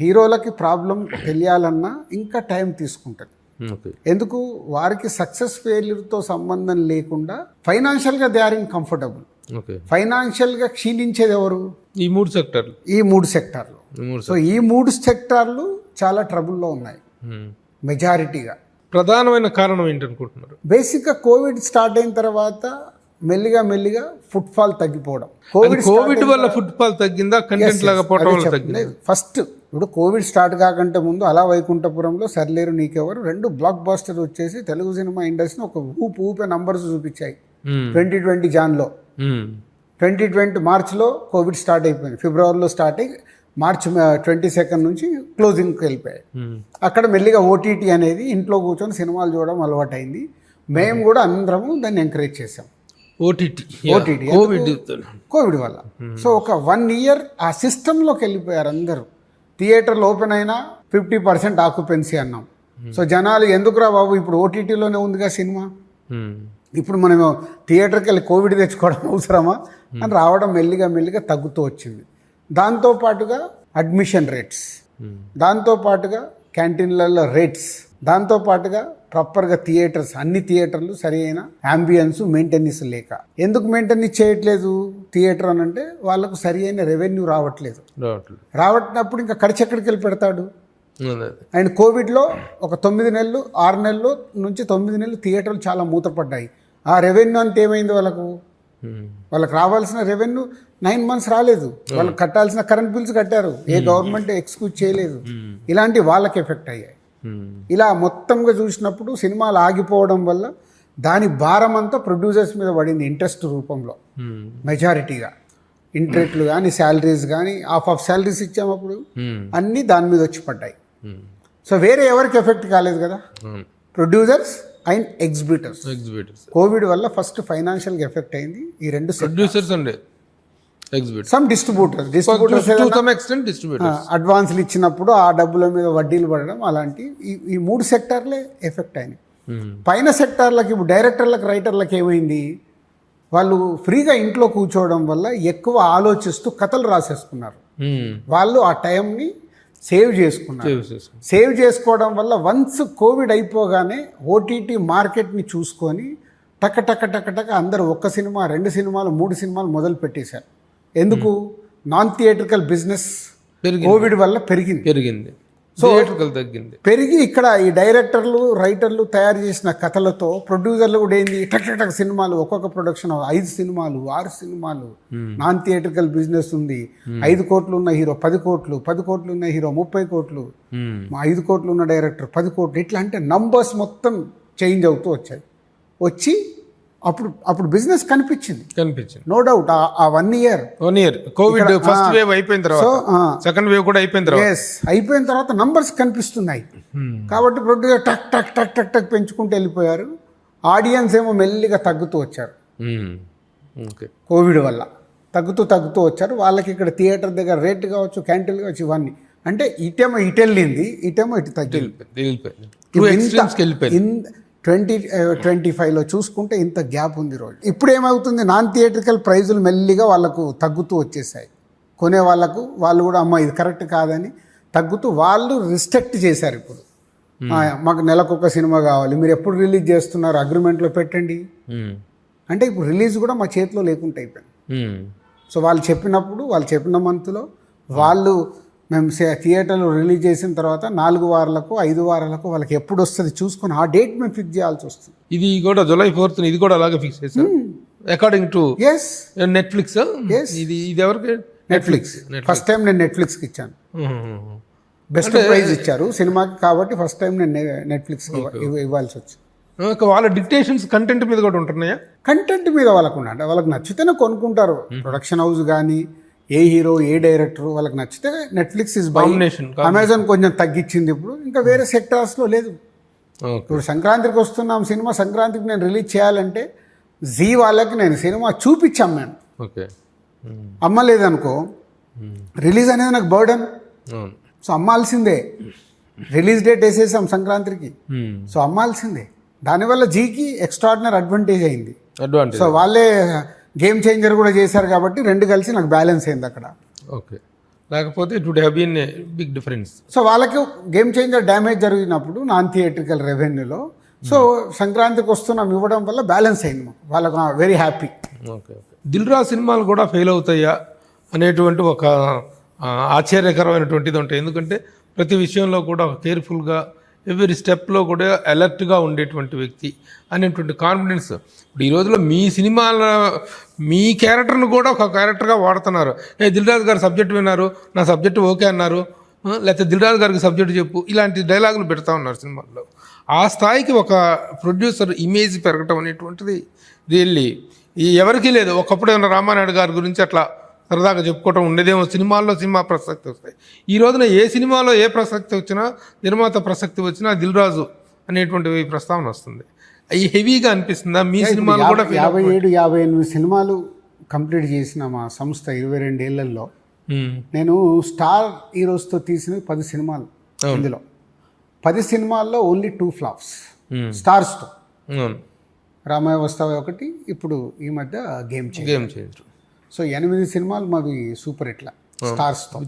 హీరోలకి ప్రాబ్లం తెలియాలన్నా ఇంకా టైం తీసుకుంటుంది. ఓకే. ఎందుకు వారికి సక్సెస్ ఫెయిల్యూర్తో సంబంధం లేకుండా ఫైనాన్షియల్గా they are in comfortable. Okay. ఫైనాన్షియల్గా క్షీణించేది ఎవరు? ఈ 3 సెక్టర్లు. ఈ 3 సెక్టార్లు. సో ఈ 3 సెక్టార్లు చాలా ట్రబుల్లో ఉన్నాయి మెజారిటీగా. ప్రధానమైన కారణం ఏంటనుకుంటున్నారు? బేసిక్గా కోవిడ్ స్టార్ట్ అయిన తర్వాత మెల్లిగా ఫుట్ఫాల్ తగ్గిపోవడం. కోవిడ్ వల్ల ఫుట్ఫాల్ తగ్గిందా, కంటెంట్ లాగా పోవడం వల్ల తగ్గిందా? ఫస్ట్ ఇప్పుడు కోవిడ్ స్టార్ట్ కాకంటే ముందు అలా వైకుంఠపురంలో సర్లేరు నీకెవరు 2 బ్లాక్ బాస్టర్ వచ్చేసి తెలుగు సినిమా ఇండస్ట్రీని ఒక ఊపే నంబర్స్ చూపించాయి. 2020 జాన్లో, 2020 మార్చ్లో కోవిడ్ స్టార్ట్ అయిపోయింది. ఫిబ్రవరిలో స్టార్ట్ అయ్యి మార్చ్ 22 నుంచి క్లోజింగ్కి వెళ్ళిపోయాయి. అక్కడ మెల్లిగా ఓటీటీ అనేది ఇంట్లో కూర్చొని సినిమాలు చూడడం అలవాటైంది. మేము కూడా అందరము దాన్ని ఎంకరేజ్ చేసాం. ఓటీటీ కోవిడ్ వల్ల. సో ఒక 1 ఇయర్ ఆ సిస్టంలోకి వెళ్ళిపోయారు అందరూ. థియేటర్లు ఓపెన్ అయినా 50% ఆక్యుపెన్సీ అన్నాం. సో జనాలు ఎందుకురా బాబు ఇప్పుడు ఓటీటీలోనే ఉందిగా సినిమా, ఇప్పుడు మనం థియేటర్కి వెళ్ళి కోవిడ్ తెచ్చుకోవడం అవసరమా అని రావడం మెల్లిగా తగ్గుతూ వచ్చింది. దాంతోపాటుగా అడ్మిషన్ రేట్స్, దాంతోపాటుగా క్యాంటీన్లలో రేట్స్, దాంతోపాటుగా ప్రాపర్గా థియేటర్స్, అన్ని థియేటర్లు సరి అయిన అంబియన్స్ మెయింటెనెన్స్ లేక. ఎందుకు మెయింటెనెన్స్ చేయట్లేదు థియేటర్ అని అంటే వాళ్ళకు సరి అయిన రెవెన్యూ రావట్లేదు. రావట్టినప్పుడు ఇంకా ఖర్చు ఎక్కడికి వెళ్ళి పెడతాడు? అండ్ కోవిడ్లో ఒక 9 నెలలు 6 నెలలు నుంచి 9 నెలలు థియేటర్లు చాలా మూతపడ్డాయి. ఆ రెవెన్యూ అంత ఏమైంది వాళ్ళకు? వాళ్ళకి రావాల్సిన రెవెన్యూ 9 months రాలేదు. వాళ్ళకి కట్టాల్సిన కరెంట్ బిల్స్ కట్టారు, ఏ గవర్నమెంట్ ఎక్స్క్యూజ్ చేయలేదు. ఇలాంటి వాళ్ళకి ఎఫెక్ట్ అయ్యాయి. ఇలా మొత్తంగా చూసినప్పుడు సినిమాలు ఆగిపోవడం వల్ల దాని భారం అంతా ప్రొడ్యూసర్స్ మీద పడింది ఇంట్రెస్ట్ రూపంలో. మెజారిటీగా ఇంట్రెస్ట్లు కానీ శాలరీస్ కానీ ఆఫ్ శాలరీస్ ఇచ్చామప్పుడు అన్నీ దాని మీద వచ్చి పడ్డాయి. సో వేరే ఎవరికి ఎఫెక్ట్ కాలేదు కదా, ప్రొడ్యూసర్స్ అండ్ ఎగ్జిబిటర్స్. కోవిడ్ వల్ల ఫస్ట్ ఫైనాన్షియల్గా ఎఫెక్ట్ అయింది ఈ 2 ప్రొడ్యూసర్స్ అండ్ సమ్ డిస్ట్రిబ్యూటర్స్ అడ్వాన్స్లు ఇచ్చినప్పుడు ఆ డబ్బుల మీద వడ్డీలు పడడం, అలాంటి ఈ 3 సెక్టార్లే ఎఫెక్ట్ అయినాయి. పైన సెక్టార్లకి ఇప్పుడు డైరెక్టర్లకు రైటర్లకు ఏమైంది? వాళ్ళు ఫ్రీగా ఇంట్లో కూర్చోవడం వల్ల ఎక్కువ ఆలోచిస్తూ కథలు రాసేసుకున్నారు. వాళ్ళు ఆ టైంని సేవ్ చేసుకున్నారు. సేవ్ చేసుకోవడం వల్ల వన్స్ కోవిడ్ అయిపోగానే ఓటీటీ మార్కెట్ని చూసుకొని టక అందరూ 1 సినిమా 2 సినిమాలు 3 సినిమాలు మొదలు పెట్టేశారు. ఎందుకు? నాన్ థియేట్రికల్ బిజినెస్ కోవిడ్ వల్ల పెరిగింది. సో తగ్గింది. పెరిగి ఇక్కడ ఈ డైరెక్టర్లు రైటర్లు తయారు చేసిన కథలతో ప్రొడ్యూసర్లు కూడా ఏంది టక్ సినిమాలు, ఒక్కొక్క ప్రొడక్షన్ 5 సినిమాలు 6 సినిమాలు. నాన్ థియేట్రికల్ బిజినెస్ ఉంది. 5 కోట్లు ఉన్న హీరో 10 కోట్లు, 10 కోట్లు ఉన్న హీరో 30 కోట్లు, 5 కోట్లు ఉన్న డైరెక్టర్ 10 కోట్లు. ఇట్లా అంటే నంబర్స్ మొత్తం చేంజ్ అవుతూ వచ్చి అప్పుడు బిజినెస్ కనిపించింది. No doubt. ఆ 1 ఇయర్ కోవిడ్ ఫస్ట్ వేవ్ అయిపోయిన తర్వాత సెకండ్ వేవ్ కూడా అయిపోయిన తర్వాత నంబర్స్ కనిపిస్తున్నాయి. కాబట్టి ప్రొడ్యూసర్ టక్ పెంచుకుంటూ వెళ్ళిపోయారు. ఆడియన్స్ ఏమో మెల్లిగా తగ్గుతూ వచ్చారు. కోవిడ్ వల్ల తగ్గుతూ వచ్చారు. వాళ్ళకి ఇక్కడ థియేటర్ దగ్గర రేట్ కావచ్చు, క్యాంటీన్ కావచ్చు, ఇవన్నీ అంటే ఇటేమో ఇటు వెళ్ళింది, ఇటేమో ఇటు తగ్గిపోయింది. 2025లో చూసుకుంటే ఇంత గ్యాప్ ఉంది రోజు. ఇప్పుడు ఏమవుతుంది? నాన్ థియేట్రికల్ ప్రైజులు మెల్లిగా వాళ్ళకు తగ్గుతూ వచ్చేసాయి. కొనే వాళ్ళకు వాళ్ళు కూడా అమ్మ ఇది కరెక్ట్ కాదని తగ్గుతూ వాళ్ళు రిస్ట్రిక్ట్ చేశారు. ఇప్పుడు మాకు నెలకొక సినిమా కావాలి, మీరు ఎప్పుడు రిలీజ్ చేస్తున్నారు అగ్రిమెంట్లో పెట్టండి అంటే ఇప్పుడు రిలీజ్ కూడా మా చేతిలో లేకుండా అయిపోయింది. సో వాళ్ళు చెప్పిన మంత్లో వాళ్ళు మేము థియేటర్లో రిలీజ్ చేసిన తర్వాత 4 వారాలకు 5 వారాలకు వాళ్ళకి ఎప్పుడు వస్తుంది చూసుకొని ఆ డేట్ మేము ఫిక్స్ చేయాల్సి వస్తుంది. ఇది కూడా July 4th ఇది కూడా అలాగే ఫిక్స్ చేశారు అకార్డింగ్ టు నెట్ఫ్లిక్స్. ఇది ఎవరికి? నెట్ఫ్లిక్స్. ఫస్ట్ టైం నేను నెట్ఫ్లిక్స్కి ఇచ్చాను. బెస్ట్ ప్రైజ్ ఇచ్చారు సినిమాకి కాబట్టి ఫస్ట్ టైం నేను నెట్ఫ్లిక్స్కి ఇవ్వాల్సి వచ్చింది. వాళ్ళ డిక్టేషన్స్ కంటెంట్ మీద కూడా ఉంటున్నాయా? కంటెంట్ మీద వాళ్ళకు నచ్చితేనే కొనుక్కుంటారు. ప్రొడక్షన్ హౌస్ కానీ ఏ హీరో ఏ డైరెక్టర్ వాళ్ళకి నచ్చితే నెట్ఫ్లిక్స్ ఇస్ బై. అమెజాన్ కొంచెం తగ్గించింది ఇప్పుడు, ఇంకా వేరే సెక్టార్స్లో లేదు. ఇప్పుడు సంక్రాంతికి వస్తున్నాం సినిమా, సంక్రాంతికి నేను రిలీజ్ చేయాలంటే జీ వాళ్ళకి నేను సినిమా చూపించాం మేము. అమ్మలేదనుకో రిలీజ్ అనేది నాకు బర్డన్. సో అమ్మాల్సిందే. రిలీజ్ డేట్ వేసేసాం సంక్రాంతికి, సో అమ్మాల్సిందే. దానివల్ల జీకి ఎక్స్ట్రాడినరీ అడ్వాంటేజ్ అయింది. సో వాళ్ళే గేమ్ చేంజర్ కూడా చేశారు కాబట్టి 2 కలిసి నాకు బ్యాలెన్స్ అయింది అక్కడ. ఓకే. లేకపోతే it would have been a big difference. So వాళ్ళకి గేమ్ చేంజర్ డ్యామేజ్ జరిగినప్పుడు నాన్ థియేట్రికల్ రెవెన్యూలో సో సంక్రాంతికి వస్తున్నాం ఇవ్వడం వల్ల బ్యాలెన్స్ అయింది మాకు. వాళ్ళకు very happy. Okay. Dil Raju సినిమాలు కూడా ఫెయిల్ అవుతాయా అనేటువంటి ఒక ఆశ్చర్యకరమైనటువంటిది ఉంటాయి. ఎందుకంటే ప్రతి విషయంలో కూడా ఒక కేర్ఫుల్గా ఎవ్రీ స్టెప్లో కూడా అలర్ట్గా ఉండేటువంటి వ్యక్తి అనేటువంటి కాన్ఫిడెన్స్. ఇప్పుడు ఈ రోజుల్లో మీ సినిమాల మీ క్యారెక్టర్ను కూడా ఒక క్యారెక్టర్గా వాడుతున్నారు. దిల్ రాజు గారు సబ్జెక్ట్ విన్నారు, నా సబ్జెక్ట్ ఓకే అన్నారు, లేకపోతే దిల్ రాజు గారికి సబ్జెక్ట్ చెప్పు, ఇలాంటి డైలాగులు పెడతా ఉన్నారు సినిమాల్లో. ఆ స్థాయికి ఒక ప్రొడ్యూసర్ ఇమేజ్ పెరగటం అనేటువంటిది రియల్లీ ఎవరికీ లేదు. ఒకప్పుడు ఏమన్నా రామానాయుడు గారి గురించి అట్లా సరదాగా చెప్పుకోవటం ఉండేదేమో, సినిమా ప్రసక్తి వస్తాయి. ఈ రోజున ఏ సినిమాలో ఏ ప్రసక్తి వచ్చినా, నిర్మాత ప్రసక్తి వచ్చినా దిల్ రాజు అనేటువంటి ప్రస్తావన వస్తుంది. అవి హెవీగా అనిపిస్తుందా మీ సినిమాలు కూడా? 57-58 సినిమాలు కంప్లీట్ చేసిన మా సంస్థ 22 ఏళ్లలో నేను స్టార్ హీరోస్తో తీసిన 10 సినిమాలు. ఇందులో 10 సినిమాల్లో ఓన్లీ 2 ఫ్లాప్స్ స్టార్స్తో. రామాయ వస్తావే ఒకటి, ఇప్పుడు ఈ మధ్య గేమ్ చేంజర్. సో 8 సినిమాలు మావి సూపర్ హిట్ల స్టార్స్తో.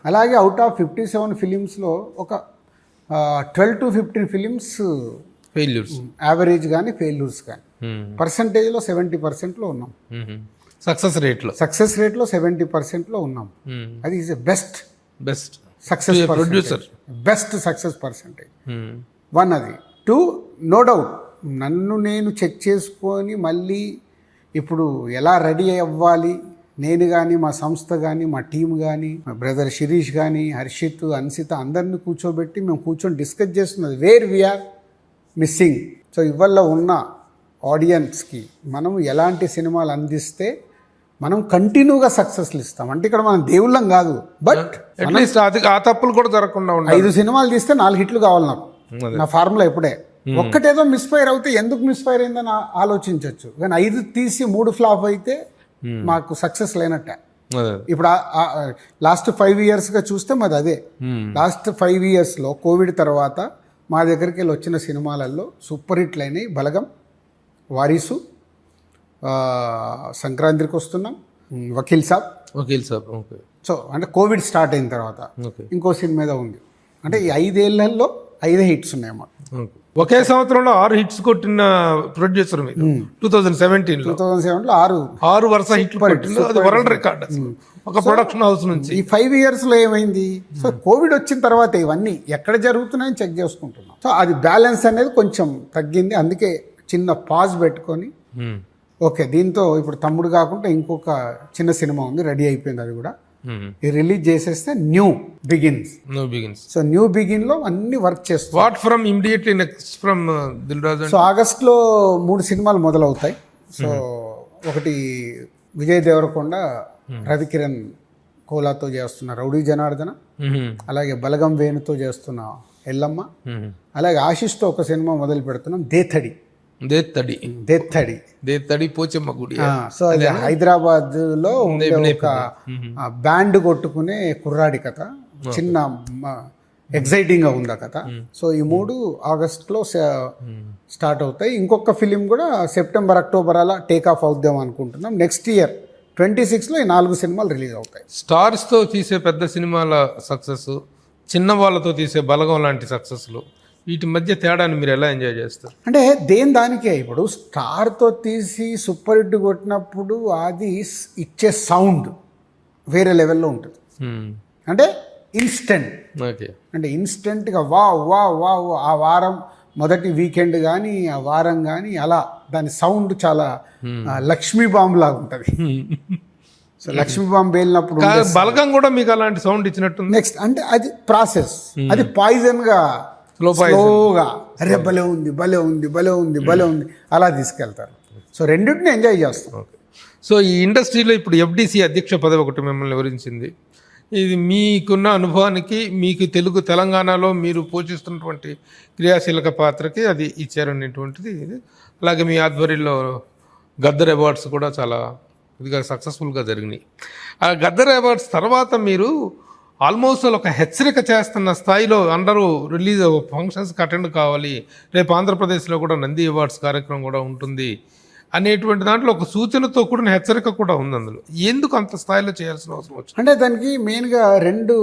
అలాగే అవుట్ ఆఫ్ 57 ఫిలిమ్స్లో ఒక 12 to 15 ఫిలిమ్స్ ఫెయిల్యూర్స్, యావరేజ్ కానీ ఫెయిల్యూర్స్ కానీ. పర్సంటేజ్లో 70%లో ఉన్నాం. సక్సెస్ రేట్లో 70%లో ఉన్నాం. అది is best success producer, best success percentage. 1 అది. 2 నో డౌట్ నన్ను నేను చెక్ చేసుకొని మళ్ళీ ఇప్పుడు ఎలా రెడీ అవ్వాలి, నేను కానీ మా సంస్థ కానీ మా టీం కానీ మా బ్రదర్ శిరీష్ కానీ హర్షిత్ అన్సిత అందరినీ కూర్చోబెట్టి మేము కూర్చొని డిస్కస్ చేస్తున్నది వేర్ వీఆర్ మిస్సింగ్. సో ఇవాళ ఉన్న ఆడియన్స్కి మనం ఎలాంటి సినిమాలు అందిస్తే మనం కంటిన్యూగా సక్సెస్లు ఇస్తాం. అంటే ఇక్కడ మనం దేవుళ్ళం కాదు, బట్ అట్లీస్ట్ ఆ తప్పులు కూడా జరగకుండా 5 సినిమాలు తీస్తే 4 హిట్లు కావాలి నాకు. నా ఫార్ములా ఎప్పుడే ఒక్కటేదో మిస్ఫైర్ అవుతే ఎందుకు మిస్ఫైర్ అయిందని ఆలోచించవచ్చు. కానీ 5 తీసి 3 ఫ్లాప్ అయితే మాకు సక్సెస్ లేనట్టే. ఇప్పుడు లాస్ట్ 5 ఇయర్స్గా చూస్తే మాది అదే. లాస్ట్ 5 ఇయర్స్లో కోవిడ్ తర్వాత మా దగ్గరికి వెళ్ళి వచ్చిన సినిమాలలో సూపర్ హిట్లు అయినాయి. బలగం, వారీసు, సంక్రాంతికి వస్తున్నాం, వకీల్ సాబ్. ఓకే. సో అంటే కోవిడ్ స్టార్ట్ అయిన తర్వాత ఇంకో సినిమా మీద ఉంది. అంటే ఈ 5 ఏళ్లలో 5 హిట్స్ ఉన్నాయి మాకు. ఒకే సంవత్సరంలో 6 హిట్స్ కొట్టిన ప్రొడ్యూసర్ మీరు 2017లో 6 వరుస హిట్లు కొట్టింది. అది వరల్డ్ రికార్డ్ ఒక ప్రొడక్షన్ హౌస్ నుంచి. ఈ 5 ఇయర్స్లో ఏమైంది? సో కోవిడ్ వచ్చిన తర్వాత ఇవన్నీ ఎక్కడ జరుగుతున్నాయని చెక్ చేసుకుంటున్నాం. సో అది బ్యాలెన్స్ అనేది కొంచెం తగ్గింది. అందుకే చిన్న పాజ్ పెట్టుకొని ఓకే దీంతో ఇప్పుడు తమ్ముడు కాకుండా ఇంకొక చిన్న సినిమా ఉంది, రెడీ అయిపోయింది. అది కూడా ఈ రిలీజ్ చేసేస్తే new begins. So new begin లో అన్ని వర్క్ చేస్తాం. What from immediately next from Dil Raju? So ఆగస్ట్లో 3 సినిమాలు మొదలవుతాయి. సో ఒకటి విజయ్ దేవరకొండ, రవికిరణ్ కోలాతో చేస్తున్న రౌడీ జనార్దన, అలాగే బలగం వేణుతో చేస్తున్న ఎల్లమ్మ, అలాగే ఆశిష్తో ఒక సినిమా మొదలు పెడుతున్నాం, దేత్తడి పోచమ్మ గుడి. సో అది హైదరాబాద్ లో ఒక బ్యాండ్ కొట్టుకునే కుర్రాడి కథ, చిన్న ఎక్సైటింగ్ గా ఉంది ఆ కథ. సో ఈ 3 ఆగస్ట్లో స్టార్ట్ అవుతాయి. ఇంకొక ఫిలిం కూడా సెప్టెంబర్ అక్టోబర్ అలా టేక్ ఆఫ్ అవుద్దాం అనుకుంటున్నాం. నెక్స్ట్ ఇయర్ 26లో ఈ 4 సినిమాలు రిలీజ్ అవుతాయి. స్టార్స్తో తీసే పెద్ద సినిమాల సక్సెస్, చిన్న వాళ్ళతో తీసే బలగం లాంటి సక్సెస్లు, వీటి మధ్య తేడాన్ని మీరు ఎలా ఎంజాయ్ చేస్తారు? అంటే దానికే ఇప్పుడు స్టార్తో తీసి సూపర్ హిట్ కొట్టినప్పుడు అది ఇచ్చే సౌండ్ వేరే లెవెల్లో ఉంటుంది. అంటే ఇన్స్టెంట్, అంటే ఇన్స్టెంట్గా వా ఆ వారం మొదటి వీకెండ్ కానీ ఆ వారం కానీ అలా దాని సౌండ్ చాలా లక్ష్మీ బాంబు లాగా ఉంటుంది. సో లక్ష్మీ బాంబు వెళ్ళినప్పుడు బలగం కూడా మీకు అలాంటి సౌండ్ ఇచ్చినట్టు. నెక్స్ట్ అంటే అది ప్రాసెస్, అది పాయిజన్గా స్లోగా అరే భలే ఉంది అలా తీసుకెళ్తారు. సో రెండింటిని ఎంజాయ్ చేస్తాం. సో ఈ ఇండస్ట్రీలో ఇప్పుడు ఎఫ్డిసి అధ్యక్ష పదవి ఒకటి మిమ్మల్ని వివరించింది. ఇది మీకున్న అనుభవానికి, మీకు తెలంగాణలో మీరు పోషిస్తున్నటువంటి క్రియాశీలక పాత్రకి అది ఇచ్చారనేటువంటిది. అలాగే మీ ఆధ్వర్యంలో గద్దర్ అవార్డ్స్ కూడా చాలా ఇదిగా సక్సెస్ఫుల్గా జరిగినాయి. ఆ గద్దర్ అవార్డ్స్ తర్వాత మీరు ఆల్మోస్ట్ ఒక హెచ్చరిక చేస్తున్న స్థాయిలో అందరూ రిలీజ్ ఫంక్షన్స్కి అటెండ్ కావాలి, రేపు ఆంధ్రప్రదేశ్లో కూడా నంది అవార్డ్స్ కార్యక్రమం కూడా ఉంటుంది అనేటువంటి దాంట్లో ఒక సూచనతో కూడిన హెచ్చరిక కూడా ఉంది అందులో. ఎందుకు అంత స్థాయిలో చేయాల్సిన అవసరం వచ్చింది? అంటే దానికి మెయిన్గా 2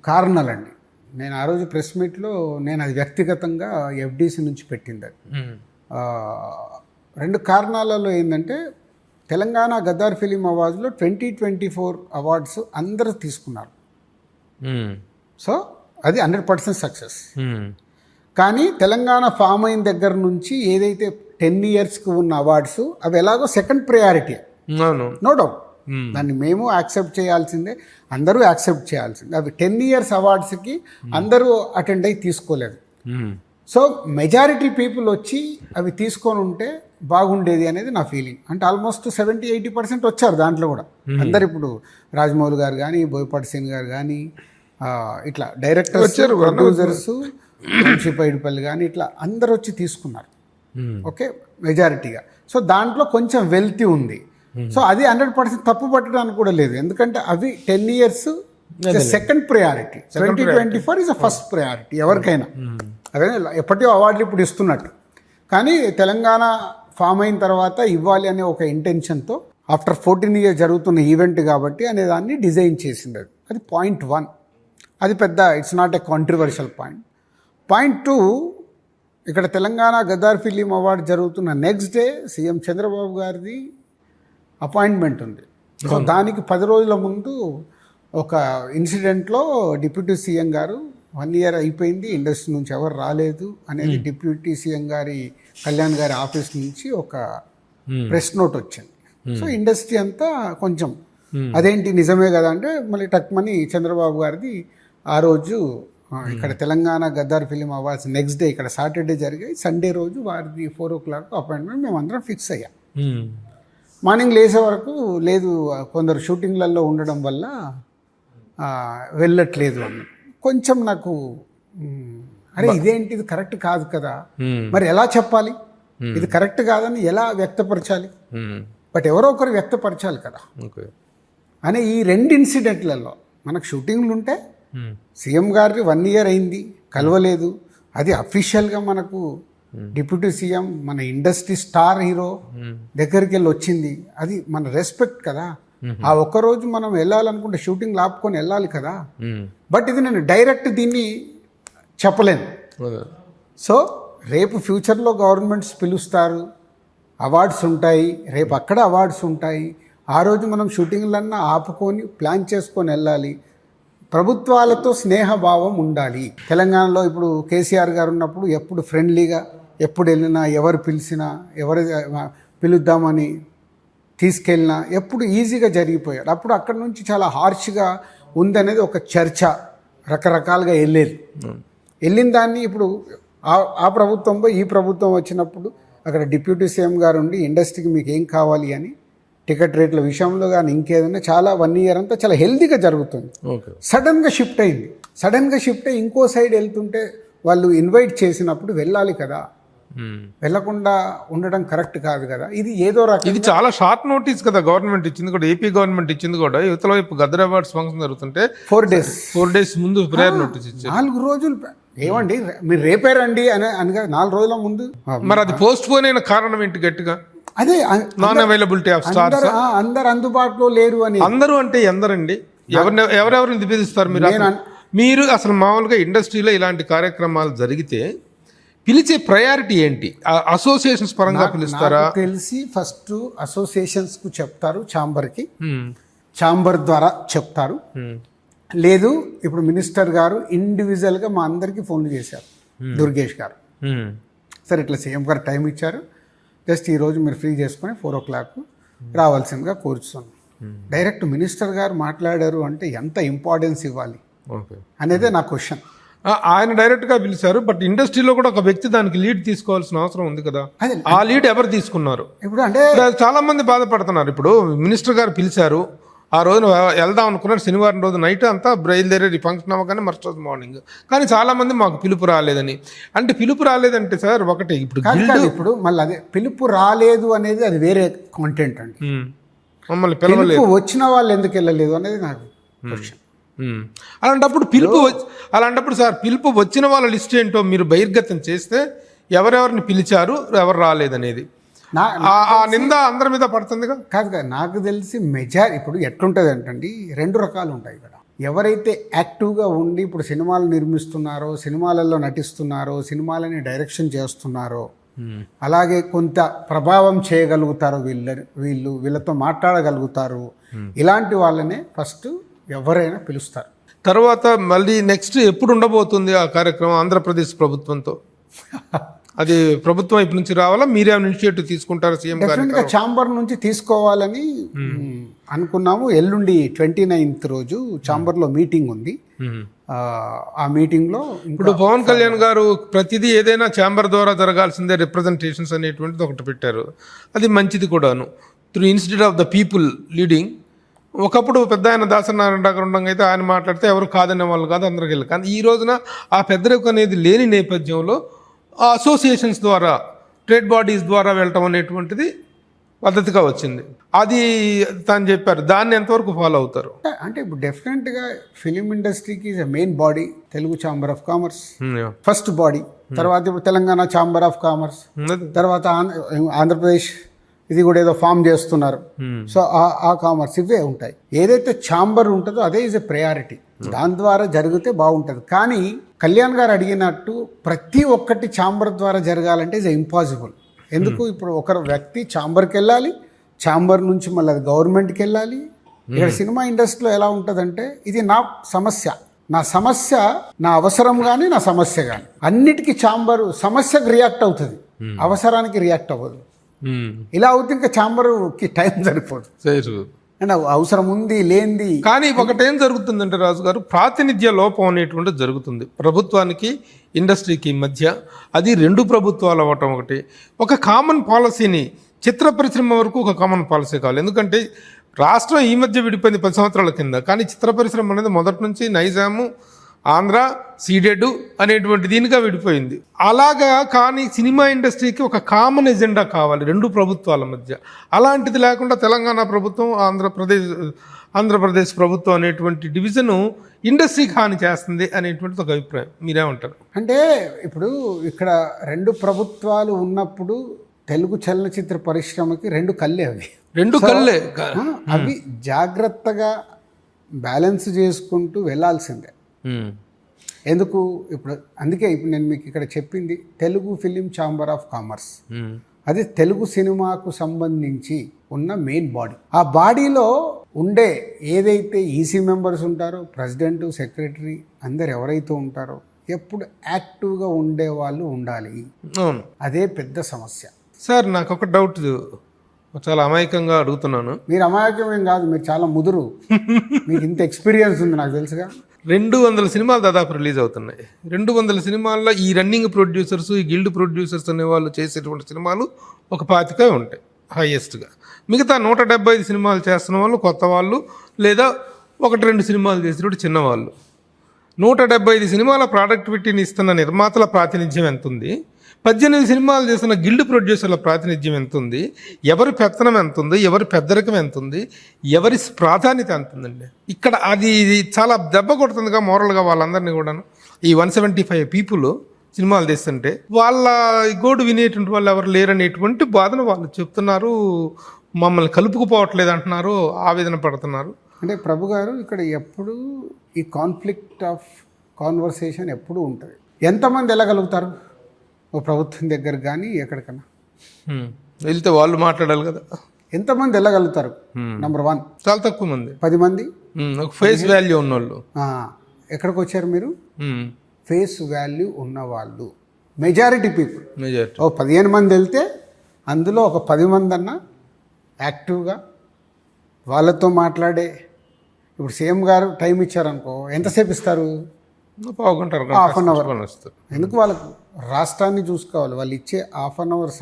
కారణాలండి. నేను ఆ రోజు ప్రెస్ మీట్లో నేను అది వ్యక్తిగతంగా ఎఫ్డీసీ నుంచి పెట్టింది అది. 2 కారణాలలో ఏంటంటే తెలంగాణ గద్దార్ ఫిలిం అవార్డ్స్లో 2024 అవార్డ్స్ అందరూ తీసుకున్నారు. సో అది 100% సక్సెస్. కానీ తెలంగాణ ఫామ్ అయిన దగ్గర నుంచి ఏదైతే 10 ఇయర్స్కి ఉన్న అవార్డ్స్ అవి ఎలాగో సెకండ్ ప్రయారిటీ, నో డౌట్. దాన్ని మేము యాక్సెప్ట్ చేయాల్సిందే, అందరూ యాక్సెప్ట్ చేయాల్సిందే. అవి 10 ఇయర్స్ అవార్డ్స్కి అందరూ అటెండ్ అయ్యి తీసుకోలేదు. సో మెజారిటీ పీపుల్ వచ్చి అవి తీసుకొని ఉంటే బాగుండేది అనేది నా ఫీలింగ్. అంటే ఆల్మోస్ట్ 70-80% వచ్చారు దాంట్లో కూడా. అందరు ఇప్పుడు రాజమౌళి గారు కానీ, బోయపాటి సింగ్ గారు కానీ, ఇట్లా డైరెక్టర్స్, ప్రొడ్యూసర్స్, వంశీపైడిపల్లి కానీ ఇట్లా అందరు వచ్చి తీసుకున్నారు. ఓకే, మెజారిటీగా. సో దాంట్లో కొంచెం వెల్తీ ఉంది. సో అది 100% తప్పు పట్టడానికి కూడా లేదు. ఎందుకంటే అవి 10 years second priority, 2024 is a first priority ఎవరికైనా. అదే ఎప్పటికో అవార్డులు ఇప్పుడు ఇస్తున్నట్టు. కానీ తెలంగాణ ఫామ్ అయిన తర్వాత ఇవ్వాలి అనే ఒక ఇంటెన్షన్తో ఆఫ్టర్ 14 ఇయర్స్ జరుగుతున్న ఈవెంట్ కాబట్టి అనే దాన్ని డిజైన్ చేసింది. అది పాయింట్ 1. అది పెద్ద, it's not a controversial point. Point 2, ఇక్కడ తెలంగాణ గద్దార్ ఫిలిం అవార్డు జరుగుతున్న నెక్స్ట్ డే సీఎం చంద్రబాబు గారిది అపాయింట్మెంట్ ఉంది. సో దానికి 10 రోజుల ముందు ఒక ఇన్సిడెంట్లో డిప్యూటీ సీఎం గారు 1 ఇయర్ అయిపోయింది, ఇండస్ట్రీ నుంచి ఎవరు రాలేదు అనేది డిప్యూటీ సీఎం గారి కళ్యాణ్ గారి ఆఫీస్ నుంచి ఒక ప్రెస్ నోట్ వచ్చింది. సో ఇండస్ట్రీ అంతా కొంచెం అదేంటి నిజమే కదా అంటే మళ్ళీ టక్మని చంద్రబాబు గారిది ఆ రోజు ఇక్కడ Telangana Gaddar film awards next day ఇక్కడ సాటర్డే జరిగాయి, సండే రోజు వారిది 4 o'clock అపాయింట్మెంట్ మేము అందరం ఫిక్స్ అయ్యాం. మార్నింగ్ లేసే వరకు లేదు, కొందరు షూటింగ్లలో ఉండడం వల్ల వెళ్ళట్లేదు అని కొంచెం నాకు అరే ఇదేంటి, ఇది కరెక్ట్ కాదు కదా, మరి ఎలా చెప్పాలి, ఇది కరెక్ట్ కాదని ఎలా వ్యక్తపరచాలి, బట్ ఎవరో ఒకరు వ్యక్తపరచాలి కదా అనే ఈ 2 ఇన్సిడెంట్లలో మనకు షూటింగ్లు ఉంటే సీఎం గారిని 1 ఇయర్ అయింది కలవలేదు, అది అఫీషియల్గా మనకు డిప్యూటీ సీఎం మన ఇండస్ట్రీ స్టార్ హీరో దగ్గరికి వెళ్ళి వచ్చింది, అది మన రెస్పెక్ట్ కదా. ఆ ఒక్కరోజు మనం వెళ్ళాలనుకుంటే షూటింగ్ లాపుకొని వెళ్ళాలి కదా. బట్ ఇది నేను డైరెక్ట్ దీన్ని చెప్పలేను. సో రేపు ఫ్యూచర్లో గవర్నమెంట్స్ పిలుస్తారు, అవార్డ్స్ ఉంటాయి, రేపు అక్కడ అవార్డ్స్ ఉంటాయి. ఆ రోజు మనం షూటింగ్లన్నా ఆపుకొని ప్లాన్ చేసుకొని వెళ్ళాలి. ప్రభుత్వాలతో స్నేహభావం ఉండాలి. తెలంగాణలో ఇప్పుడు కేసీఆర్ గారు ఉన్నప్పుడు ఎప్పుడు ఫ్రెండ్లీగా, ఎప్పుడు వెళ్ళినా, ఎవరు పిలిచినా, ఎవరు పిలుద్దామని తీసుకెళ్ళినా ఎప్పుడు ఈజీగా జరిగిపోయాడు. అప్పుడు అక్కడి నుంచి చాలా హార్ష్గా ఉందనేది ఒక చర్చ, రకరకాలుగా వెళ్ళేది. వెళ్ళిన దాన్ని ఇప్పుడు ఆ ప్రభుత్వంలో ఈ ప్రభుత్వం వచ్చినప్పుడు అక్కడ డిప్యూటీ సీఎం గారు ఉండి ఇండస్ట్రీకి మీకు ఏం కావాలి అని టికెట్ రేట్ల విషయంలో కానీ ఇంకేదైనా చాలా 1 ఇయర్ అంతా చాలా హెల్తీగా జరుగుతుంది. సడన్గా షిఫ్ట్ అయింది. సడన్గా షిఫ్ట్ అయ్యి ఇంకో సైడ్ వెళ్తుంటే వాళ్ళు ఇన్వైట్ చేసినప్పుడు వెళ్ళాలి కదా, వెళ్ళకుండా ఉండడం కరెక్ట్ కాదు కదా. ఇది ఏదో రకం, ఇది చాలా షార్ట్ నోటీస్ కదా గవర్నమెంట్ ఇచ్చింది కూడా, ఏపీ గవర్నమెంట్ ఇచ్చింది కూడా. యువతలో వైపు గద్దర్ అవార్డ్స్ ఫంక్షన్ జరుగుతుంటే 4 days ముందు ప్రేయర్ నోటీస్ ఇచ్చారు. 4 రోజులు ఏమండి మీరు రేపే రండి అనగా 4 రోజుల ముందు. మరి అది పోస్ట్ పోన్ అయిన కారణం ఏంటి గట్టిగా? అదే నాన్ అవైలబిలిటీ ఆఫ్ స్టార్స్. అందరు అందుబాటులో లేరు అని. అందరూ అంటే ఎందరండి? ఎవరెవరిని పిలుస్తారు మీరు? అసలు మామూలుగా ఇండస్ట్రీలో ఇలాంటి కార్యక్రమాలు జరిగితే పిలిచే ప్రయారిటీ ఏంటి? అసోసియేషన్స్ పరంగా పిలుస్తారా? తెలిసి ఫస్ట్ అసోసియేషన్స్కు చెప్తారు, ఛాంబర్కి, ఛాంబర్ ద్వారా చెప్తారు. లేదు ఇప్పుడు మినిస్టర్ గారు ఇండివిజువల్గా మా అందరికీ ఫోన్లు చేశారు. దుర్గేష్ గారు సరే ఇట్లా సీఎం గారు టైం ఇచ్చారు, జస్ట్ ఈరోజు మీరు ఫ్రీ చేసుకొని 4 o'clock రావాల్సిందిగా కోరుతున్నాను. డైరెక్ట్ మినిస్టర్ గారు మాట్లాడారు అంటే ఎంత ఇంపార్టెన్స్ ఇవ్వాలి అనేదే నా క్వశ్చన్. ఆయన డైరెక్ట్గా పిలిచారు, బట్ ఇండస్ట్రీలో కూడా ఒక వ్యక్తి దానికి లీడ్ తీసుకోవాల్సిన అవసరం ఉంది కదా. ఆ లీడ్ ఎవరు తీసుకున్నారు? ఇప్పుడు అంటే చాలా మంది బాధపడుతున్నారు. ఇప్పుడు మినిస్టర్ గారు పిలిచారు, ఆ రోజున వెళ్దాం అనుకున్నారు, శనివారం రోజు నైట్ అంతా బయలుదేరి ఫంక్షన్ అవ్వగానే మరుసటి రోజు మార్నింగ్. కానీ చాలామంది మాకు పిలుపు రాలేదని. అంటే పిలుపు రాలేదంటే సార్ ఒకటి ఇప్పుడు మళ్ళీ అదే పిలుపు రాలేదు అనేది అది వేరే కాంటెంట్ అండి. మమ్మల్ని పిలవలేదు, వచ్చిన వాళ్ళు ఎందుకు వెళ్ళలేదు అనేది నాకు క్వశ్చన్. అలాంటప్పుడు సార్ పిలుపు వచ్చిన వాళ్ళ లిస్ట్ ఏంటో మీరు బహిర్గతం చేస్తే ఎవరెవరిని పిలిచారు, ఎవరు రాలేదనేది నా ఆ నింద అందరి మీద పడుతుందిగా. కాదు కాదు, నాకు తెలిసి ఇప్పుడు ఎట్లుంటుంది అంటే రెండు రకాలు ఉంటాయి ఇక్కడ. ఎవరైతే యాక్టివ్గా ఉండి ఇప్పుడు సినిమాలు నిర్మిస్తున్నారో, సినిమాలలో నటిస్తున్నారో, సినిమాలని డైరెక్షన్ చేస్తున్నారో, అలాగే కొంత ప్రభావం చేయగలుగుతారు, వీళ్ళతో మాట్లాడగలుగుతారు, ఇలాంటి వాళ్ళనే ఫస్ట్ ఎవరైనా పిలుస్తారు. తర్వాత మళ్ళీ నెక్స్ట్ ఎప్పుడు ఉండబోతుంది ఆ కార్యక్రమం ఆంధ్రప్రదేశ్ ప్రభుత్వంతో? అది ప్రభుత్వం వైపు నుంచి రావాలా, మీరేమైనా ఇనిషియేటివ్ తీసుకుంటారా సీఎం గారు? డెఫినెట్గా ఛాంబర్ నుంచి తీసుకోవాలని అనుకున్నాము. ఎల్లుండి 29th రోజు ఛాంబర్లో మీటింగ్ ఉంది. ఆ మీటింగ్లో ఇప్పుడు పవన్ కళ్యాణ్ గారు ప్రతిదీ ఏదైనా ఛాంబర్ ద్వారా జరగాల్సిందే రిప్రజెంటేషన్స్ అనేటువంటిది ఒకటి పెట్టారు. అది మంచిది కూడాను. Through institute of the people leading. ఒకప్పుడు పెద్ద ఆయన దాసనారాయణ గారు ఉండగా అయితే ఆయన మాట్లాడితే ఎవరు కాదనే వాళ్ళు కాదు, అందరికి వెళ్ళి. కానీ ఈ రోజున ఆ పెద్దరికం అనేది లేని నేపథ్యంలో ఆ అసోసియేషన్స్ ద్వారా, ట్రేడ్ బాడీస్ ద్వారా వెళ్ళటం అనేటువంటిది పద్ధతిగా వచ్చింది. అది తాను చెప్పారు. దాన్ని ఎంతవరకు ఫాలో అవుతారు? అంటే ఇప్పుడు డెఫినెట్గా ఫిలిం ఇండస్ట్రీకి is a main body Telugu chamber of commerce, first body. తర్వాత ఇప్పుడు తెలంగాణ ఛాంబర్ ఆఫ్ కామర్స్, తర్వాత ఆంధ్రప్రదేశ్ ఇది కూడా ఏదో ఫామ్ చేస్తున్నారు. సో ఆ కామర్స్ ఇవే ఉంటాయి. ఏదైతే ఛాంబర్ ఉంటుందో అదే ఈజ్ ఎ ప్రయారిటీ. దాని ద్వారా జరిగితే బాగుంటుంది. కానీ కళ్యాణ్ గారు అడిగినట్టు ప్రతి ఒక్కటి ఛాంబర్ ద్వారా జరగాలంటే ఇస్ ఇంపాసిబుల్. ఎందుకు? ఇప్పుడు ఒక వ్యక్తి ఛాంబర్కి వెళ్ళాలి, ఛాంబర్ నుంచి మళ్ళీ అది గవర్నమెంట్కి వెళ్ళాలి. ఇక్కడ సినిమా ఇండస్ట్రీలో ఎలా ఉంటుందంటే, ఇది నా సమస్య, నా అవసరం కానీ నా సమస్య కానీ అన్నిటికీ ఛాంబరు సమస్యకు రియాక్ట్ అవుతుంది, అవసరానికి రియాక్ట్ అవ్వదు. ఇలా అవుతుంది, ఇంకా ఛాంబర్కి టైం సరిపోదు. అండ్ అవసరం ఉంది లేనిది. కానీ ఒకటేం జరుగుతుందంటే రాజు గారు, ప్రాతినిధ్య లోపం అనేటువంటిది జరుగుతుంది ప్రభుత్వానికి ఇండస్ట్రీకి మధ్య. అది రెండు ప్రభుత్వాలు అవ్వటం ఒకటి. ఒక కామన్ పాలసీని, చిత్ర పరిశ్రమ వరకు ఒక కామన్ పాలసీ కావాలి. ఎందుకంటే రాష్ట్రం ఈ మధ్య విడిపోయింది 10 సంవత్సరాల కింద. కానీ చిత్ర పరిశ్రమ అనేది మొదటి నుంచి నైజాము, ఆంధ్ర, సీడెడ్ అనేటువంటి దీనిగా విడిపోయింది. అలాగా. కానీ సినిమా ఇండస్ట్రీకి ఒక కామన్ ఎజెండా కావాలి రెండు ప్రభుత్వాల మధ్య. అలాంటిది లేకుండా తెలంగాణ ప్రభుత్వం, ఆంధ్రప్రదేశ్ ప్రభుత్వం అనేటువంటి డివిజను ఇండస్ట్రీకి హాని చేస్తుంది అనేటువంటిది ఒక అభిప్రాయం. మీరేమంటారు? అంటే ఇప్పుడు ఇక్కడ రెండు ప్రభుత్వాలు ఉన్నప్పుడు తెలుగు చలనచిత్ర పరిశ్రమకి రెండు కళ్ళే అవి జాగ్రత్తగా బ్యాలెన్స్ చేసుకుంటూ వెళ్ళాల్సిందే. ఎందుకు? అందుకే ఇప్పుడు నేను మీకు ఇక్కడ చెప్పింది Telugu film chamber of commerce. అది తెలుగు సినిమాకు సంబంధించి ఉన్న మెయిన్ బాడీ. ఆ బాడీలో ఉండే ఏదైతే ఈసీ మెంబర్స్ ఉంటారో, ప్రెసిడెంట్, సెక్రటరీ అందరు ఎవరైతే ఉంటారో ఎప్పుడు యాక్టివ్గా ఉండే వాళ్ళు ఉండాలి. అదే పెద్ద సమస్య. సార్ నాకు ఒక డౌట్, చాలా అమాయకంగా అడుగుతున్నాను. మీరు అమాయకం ఏం కాదు, మీరు చాలా ముదురు, మీకు ఇంత ఎక్స్పీరియన్స్ ఉంది నాకు తెలుసుగా. 200 సినిమాలు దాదాపు రిలీజ్ అవుతున్నాయి. 200 సినిమాల్లో ఈ రన్నింగ్ ప్రొడ్యూసర్స్, ఈ గిల్డ్ ప్రొడ్యూసర్స్ అనేవాళ్ళు చేసేటువంటి సినిమాలు ఒక 25 ఉంటాయి హైయెస్ట్గా. మిగతా 175 సినిమాలు చేస్తున్న వాళ్ళు కొత్త వాళ్ళు, లేదా 1-2 సినిమాలు చేసేటువంటి చిన్నవాళ్ళు. 175 సినిమాల ప్రొడక్టివిటీని ఇస్తున్న నిర్మాతల ప్రాతినిధ్యం ఎంత ఉంది? 18 సినిమాలు చేసిన గిల్డ్ ప్రొడ్యూసర్ల ప్రాతినిధ్యం ఎంత ఉంది? ఎవరి పెత్తనం ఎంత ఉంది? ఎవరి పెద్దరికం ఎంత ఉంది? ఎవరి ప్రాధాన్యత ఎంత ఉందండి? ఇక్కడ అది చాలా దెబ్బ కొడుతుందిగా మోరల్గా వాళ్ళందరినీ కూడాను. ఈ 175 పీపుల్ సినిమాలు తీస్తుంటే వాళ్ళ గోడు వినేటువంటి వాళ్ళు ఎవరు లేరనేటువంటి బాధను వాళ్ళు చెప్తున్నారు. మమ్మల్ని కలుపుకుపోవట్లేదు అంటున్నారు, ఆవేదన పడుతున్నారు. అంటే ప్రభు గారు, ఇక్కడ ఎప్పుడు ఈ కాన్ఫ్లిక్ట్ ఆఫ్ కాన్వర్సేషన్ ఎప్పుడు ఉంటుంది. ఎంతమంది వెళ్ళగలుగుతారు ఓ ప్రభుత్వం దగ్గర కానీ ఎక్కడికన్నా వెళ్తే? వాళ్ళు మాట్లాడాలి కదా. ఎంతమంది వెళ్ళగలుగుతారు? నెంబర్ 1, చాలా తక్కువ మంది. 10 మంది ఒక ఫేస్ వాల్యూ ఉన్నవాళ్ళు. ఎక్కడికి వచ్చారు మీరు? ఫేస్ వాల్యూ ఉన్నవాళ్ళు మెజారిటీ పీపుల్. 15 మంది వెళ్తే అందులో ఒక 10 మంది అన్నా యాక్టివ్గా వాళ్ళతో మాట్లాడే. ఇప్పుడు సీఎం గారు టైం ఇచ్చారనుకో, ఎంతసేపు ఇస్తారు? Half an hour. ఎందుకు? వాళ్ళకు రాష్ట్రాన్ని చూసుకోవాలి. వాళ్ళు ఇచ్చే హాఫ్ అన్ అవర్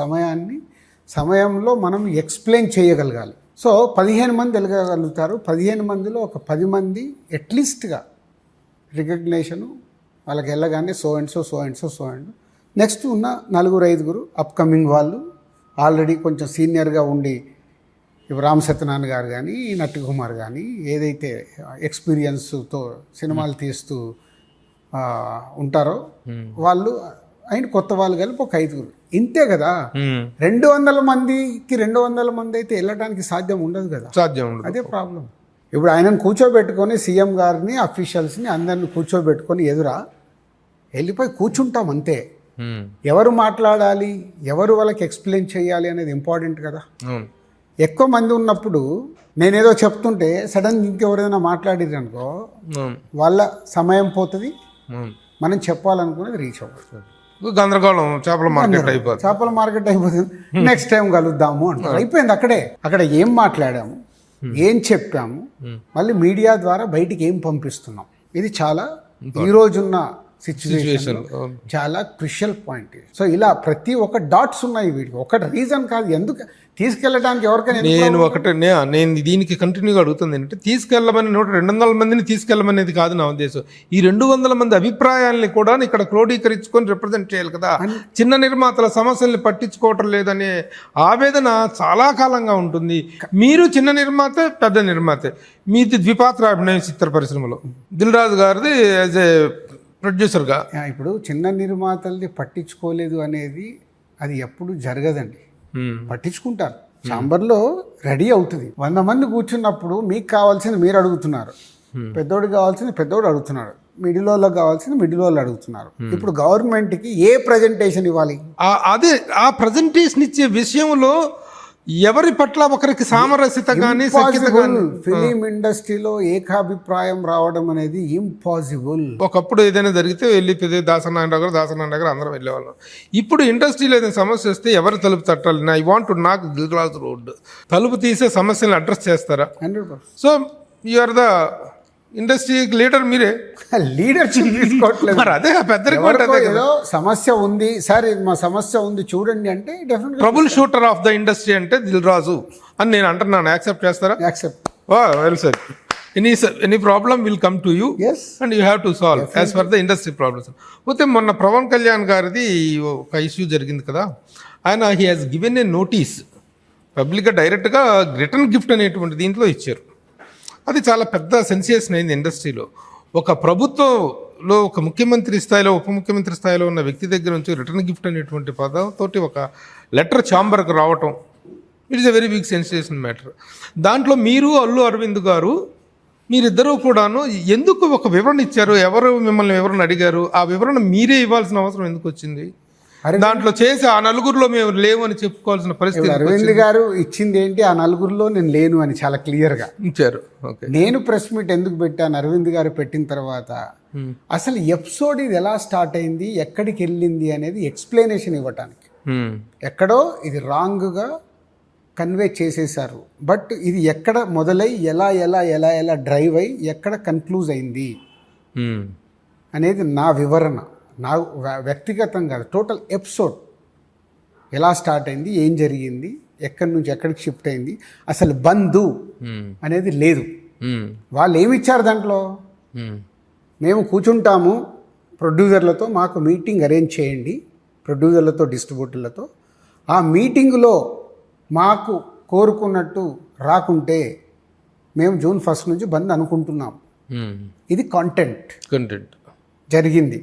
సమయంలో మనం ఎక్స్ప్లెయిన్ చేయగలగాలి. సో 15 మంది వెళ్ళగలుగుతారు. 15 మందిలో ఒక 10 మంది అట్లీస్ట్గా రికగ్నేషను వాళ్ళకి వెళ్ళగానే సో అండ్ సో. నెక్స్ట్ ఉన్న 4-5 అప్కమింగ్ వాళ్ళు ఆల్రెడీ కొంచెం సీనియర్గా ఉండి, ఇప్పుడు రామ్ సత్యనారాయణ గారు కానీ, నట్టి కుమార్ కానీ, ఏదైతే ఎక్స్పీరియన్స్తో సినిమాలు తీస్తూ ఉంటారో వాళ్ళు ఆయన కొత్త వాళ్ళు కలిపి ఒక 5గురు, ఇంతే కదా. 200 మందికి 200 మంది అయితే వెళ్ళడానికి సాధ్యం ఉండదు కదా. సాధ్యం ఉండదు. అదే ప్రాబ్లం. ఇప్పుడు ఆయనను కూర్చోబెట్టుకొని సీఎం గారిని అఫీషియల్స్ని అందరిని కూర్చోబెట్టుకొని ఎదురా వెళ్ళిపోయి కూర్చుంటాం అంతే. ఎవరు మాట్లాడాలి, ఎవరు వాళ్ళకి ఎక్స్ప్లెయిన్ చేయాలి అనేది ఇంపార్టెంట్ కదా. ఎక్కువ మంది ఉన్నప్పుడు నేనేదో చెప్తుంటే సడన్ ఇంకెవరైనా మాట్లాడిరు అనుకో, వాళ్ళ సమయం పోతుంది, మనం చెప్పాలనుకునేది రీచ్ అవ్వదు. గందరగోళం, చేపల మార్కెట్ అయిపోతుంది. నెక్స్ట్ టైం కలుద్దాము అంటారు, అయిపోయింది అక్కడే. అక్కడ ఏం మాట్లాడాము, ఏం చెప్పాము, మళ్ళీ మీడియా ద్వారా బయటికి ఏం పంపిస్తున్నాం, ఇది చాలా ఈ రోజున్న సిచ్యువేషన్ చాలా క్రిషియల్ పాయింట్. సో ఇలా ప్రతి ఒక్క డాట్స్ ఉన్నాయి వీటికి, ఒకటి రీజన్ కాదు ఎందుకు తీసుకెళ్ళడానికి. ఎవరికైనా నేను దీనికి కంటిన్యూగా అడుగుతుంది ఏంటంటే, తీసుకెళ్ళమని 200 మందిని తీసుకెళ్ళమనేది కాదు నా ఉద్దేశం. ఈ 200 మంది అభిప్రాయాల్ని కూడా ఇక్కడ క్రోడీకరించుకొని రిప్రజెంట్ చేయాలి కదా. చిన్న నిర్మాతల సమస్యల్ని పట్టించుకోవటం లేదనే ఆవేదన చాలా కాలంగా ఉంటుంది. మీరు చిన్న నిర్మాత, పెద్ద నిర్మాతే, మీది ద్విపాత్ర అభినయ చిత్ర పరిశ్రమలో, దిల్ రాజు గారిది యాజ్ ఏ ప్రొడ్యూసర్గా. ఇప్పుడు చిన్న నిర్మాతల్ని పట్టించుకోలేదు అనేది అది ఎప్పుడు జరగదండి. పట్టించుకుంటారు, ఛాంబర్లో రెడీ అవుతుంది. 100 మంది కూర్చున్నప్పుడు మీకు కావాల్సింది మీరు అడుగుతున్నారు, పెద్దోడికి కావాల్సింది పెద్దోడు అడుగుతున్నాడు, మిడిల్ వాళ్ళకి కావాల్సింది మిడిల్ వాళ్ళు అడుగుతున్నారు. ఇప్పుడు గవర్నమెంట్కి ఏ ప్రజెంటేషన్ ఇవ్వాలి? అదే ఆ ప్రజెంటేషన్ ఇచ్చే విషయంలో ఎవరి పట్ల ఒకరికి సామరస్యత కానీ ఫిలిం ఇండస్ట్రీలో ఏకాభిప్రాయం రావడం అనేది ఇంపాసిబుల్. ఒకప్పుడు ఏదైనా జరిగితే వెళ్ళి దాసనారాయణ గారు అందరం వెళ్ళేవాళ్ళం. ఇప్పుడు ఇండస్ట్రీలో ఏదైనా సమస్య వస్తే ఎవరు తలుపు తట్టాలి? ఐ వాంట్ టు నాక్ దిల్ రాజు రోడ్, తలుపు తీసే సమస్యలను అడ్రస్ చేస్తారా? 100%. So you are the industry leader, మీరే లీడర్షిప్ తీసుకోవట్లేదు. అదే పెద్ద ఏదో సమస్య ఉంది సార్, మా సమస్య ఉంది చూడండి అంటే డెఫినెట్గా trouble shooter of the industry అంటే దిల్ రాజు అని నేను అంటున్నాను. యాక్సెప్ట్ చేస్తారా? Accept. Well sir, any problem will come to you and you have to solve as per the industry problems. పోతే మొన్న పవన్ కళ్యాణ్ గారిది ఒక ఇష్యూ జరిగింది కదా, ఆయన he has given a notice పబ్లిక్గా డైరెక్ట్గా రిటర్న్ గిఫ్ట్ అనేటువంటి దీంట్లో ఇచ్చారు. అది చాలా పెద్ద సెన్సేషన్ అయింది ఇండస్ట్రీలో. ఒక ప్రభుత్వంలో ఒక ముఖ్యమంత్రి స్థాయిలో, ఉప ముఖ్యమంత్రి స్థాయిలో ఉన్న వ్యక్తి దగ్గర నుంచి రిటర్న్ గిఫ్ట్ అనేటువంటి పదంతో ఒక లెటర్ ఛాంబర్కి రావటం, it is a very big sensation matter. దాంట్లో మీరు అల్లు అరవింద్ గారు మీరిద్దరూ కూడాను ఎందుకు ఒక వివరణ ఇచ్చారు? ఎవరు మిమ్మల్ని వివరణ అడిగారు? ఆ వివరణ మీరే ఇవ్వాల్సిన అవసరం ఎందుకు వచ్చింది? దాంట్లో చేసి ఆ నలుగురిలో మేము లేవు అని చెప్పుకోవాల్సిన పరిస్థితి. అరవింద్ గారు ఇచ్చింది ఏంటి? ఆ నలుగురిలో నేను లేను అని చాలా క్లియర్గా ఇచ్చారు. నేను ప్రెస్ మీట్ ఎందుకు పెట్టాను అరవింద్ గారు పెట్టిన తర్వాత, అసలు ఎపిసోడ్ ఇది ఎలా స్టార్ట్ అయింది, ఎక్కడికి వెళ్ళింది అనేది ఎక్స్ప్లెనేషన్ ఇవ్వటానికి. ఎక్కడో ఇది రాంగ్గా కన్వే చేసేసారు, బట్ ఇది ఎక్కడ మొదలై ఎలా ఎలా ఎలా ఎలా డ్రైవ్ అయ్యి ఎక్కడ కన్క్లూజ్ అయింది అనేది నా వివరణ. నా వ్యక్తిగతం కాదు, టోటల్ ఎపిసోడ్ ఎలా స్టార్ట్ అయింది, ఏం జరిగింది, ఎక్కడి నుంచి ఎక్కడికి షిఫ్ట్ అయింది, అసలు బంధు అనేది లేదు. వాళ్ళు ఏమి ఇచ్చారు దాంట్లో? మేము కూర్చుంటాము ప్రొడ్యూసర్లతో, మాకు మీటింగ్ అరేంజ్ చేయండి, ప్రొడ్యూసర్లతో డిస్ట్రిబ్యూటర్లతో. ఆ మీటింగ్లో మాకు కోరుకున్నట్టు రాకుంటే మేము జూన్ 1 నుంచి బంద్ అనుకుంటున్నాం. ఇది కంటెంట్ జరిగింది.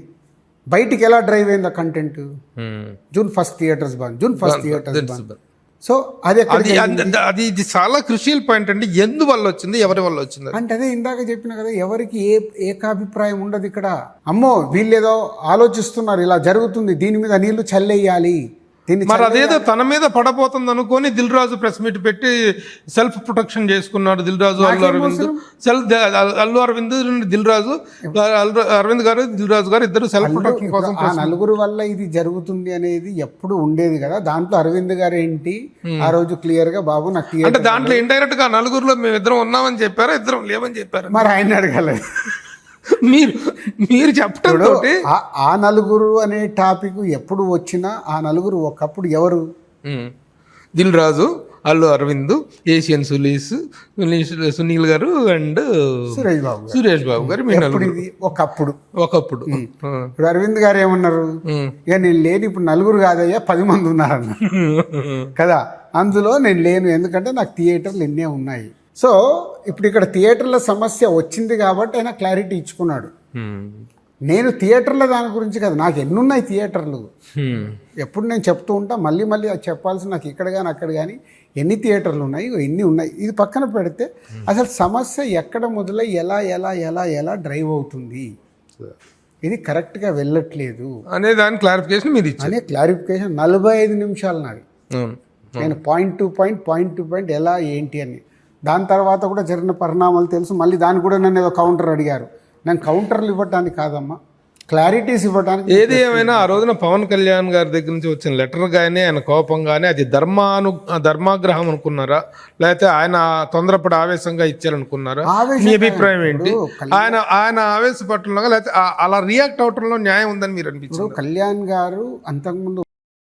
బయటికి ఎలా డ్రైవ్ అయింది ఆ కంటెంట్? జూన్ 1 థియేటర్స్ బంద్, జూన్ 1 థియేటర్స్ బంద్. సో అది చాలా క్రూషియల్ పాయింట్ అండి. ఎందువల్ల వచ్చింది, ఎవరి వల్ల వచ్చింది అంటే అదే ఇందాక చెప్పిన కదా, ఎవరికి ఏకాభిప్రాయం ఉండదు ఇక్కడ. అమ్మో వీళ్ళేదో ఆలోచిస్తున్నారు, ఇలా జరుగుతుంది, దీని మీద నీళ్లు చల్లేయాలి, మరి అదేదో తన మీద పడబోతుంది అనుకొని దిల్ రాజు ప్రెస్ మీట్ పెట్టి సెల్ఫ్ ప్రొటెక్షన్ చేసుకున్నాడు. దిల్ రాజు అల్లు అరవింద్ అరవింద్ గారు దిల్ రాజు గారు ఇద్దరు సెల్ఫ్ ప్రొటెక్షన్ కోసం. ఆ నలుగురు వల్ల ఇది జరుగుతుంది అనేది ఎప్పుడు ఉండేది కదా. దాంట్లో అరవింద్ గారు ఏంటి ఆ రోజు క్లియర్ గా, బాబు నాకు అంటే దాంట్లో ఇండైరెక్ట్ గా నలుగురులో మేము ఇద్దరం ఉన్నామని చెప్పారా, ఇద్దరం లేవని చెప్పారా? మరి ఆయన అడగలేదు. మీరు చెప్పడం ఆ నలుగురు అనే టాపిక్ ఎప్పుడు వచ్చినా ఆ నలుగురు ఒకప్పుడు ఎవరు? దిల్ రాజు, అల్లు అరవింద్, ఏషియన్ సునీల్ గారు అండ్ సురేష్ బాబు గారు. ఒకప్పుడు ఇప్పుడు అరవింద్ గారు ఏమన్నారు? ఇక నేను లేని ఇప్పుడు నలుగురు కాదయ్యా 10 మంది ఉన్నారన్న కదా. అందులో నేను లేను, ఎందుకంటే నాకు థియేటర్లు ఎన్నే ఉన్నాయి. సో ఇప్పుడు ఇక్కడ థియేటర్ల సమస్య వచ్చింది కాబట్టి ఆయన క్లారిటీ ఇచ్చుకున్నాడు. నేను థియేటర్ల దాని గురించి కదా, నాకు ఎన్ని ఉన్నాయి థియేటర్లు ఎప్పుడు నేను చెప్తూ ఉంటా, మళ్ళీ మళ్ళీ అది చెప్పాల్సి నాకు ఇక్కడ కానీ అక్కడ కానీ ఎన్ని థియేటర్లు ఉన్నాయి, ఎన్ని ఉన్నాయి, ఇది పక్కన పెడితే అసలు సమస్య ఎక్కడ మొదలై ఎలా ఎలా ఎలా ఎలా డ్రైవ్ అవుతుంది, ఇది కరెక్ట్గా వెళ్ళట్లేదు అనే దాని క్లారిఫికేషన్ మీరు ఇచ్చారు. అనే క్లారిఫికేషన్ 45 నిమిషాలు నాది. అవును. నేను పాయింట్ టు పాయింట్ ఎలా ఏంటి అని. దాని తర్వాత కూడా జరిగిన పరిణామాలు తెలుసు. మళ్ళీ దాన్ని కూడా నన్ను ఏదో కౌంటర్ అడిగారు. నేను కౌంటర్లు ఇవ్వటానికి కాదమ్మా, క్లారిటీస్ ఇవ్వడానికి. ఏది ఏమైనా ఆ రోజున పవన్ కళ్యాణ్ గారి దగ్గర నుంచి వచ్చిన లెటర్ కానీ ఆయన కోపం కానీ అది ధర్మాగ్రహం అనుకున్నారా, లేకపోతే ఆయన తొందరపడి ఆవేశంగా ఇచ్చారనుకున్నారా? మీ అభిప్రాయం ఏంటి? ఆయన ఆవేశపట్టడంలో లేకపోతే అలా రియాక్ట్ అవటంలో న్యాయం ఉందని మీరు అనిపించారు? కళ్యాణ్ గారు అంతకుముందు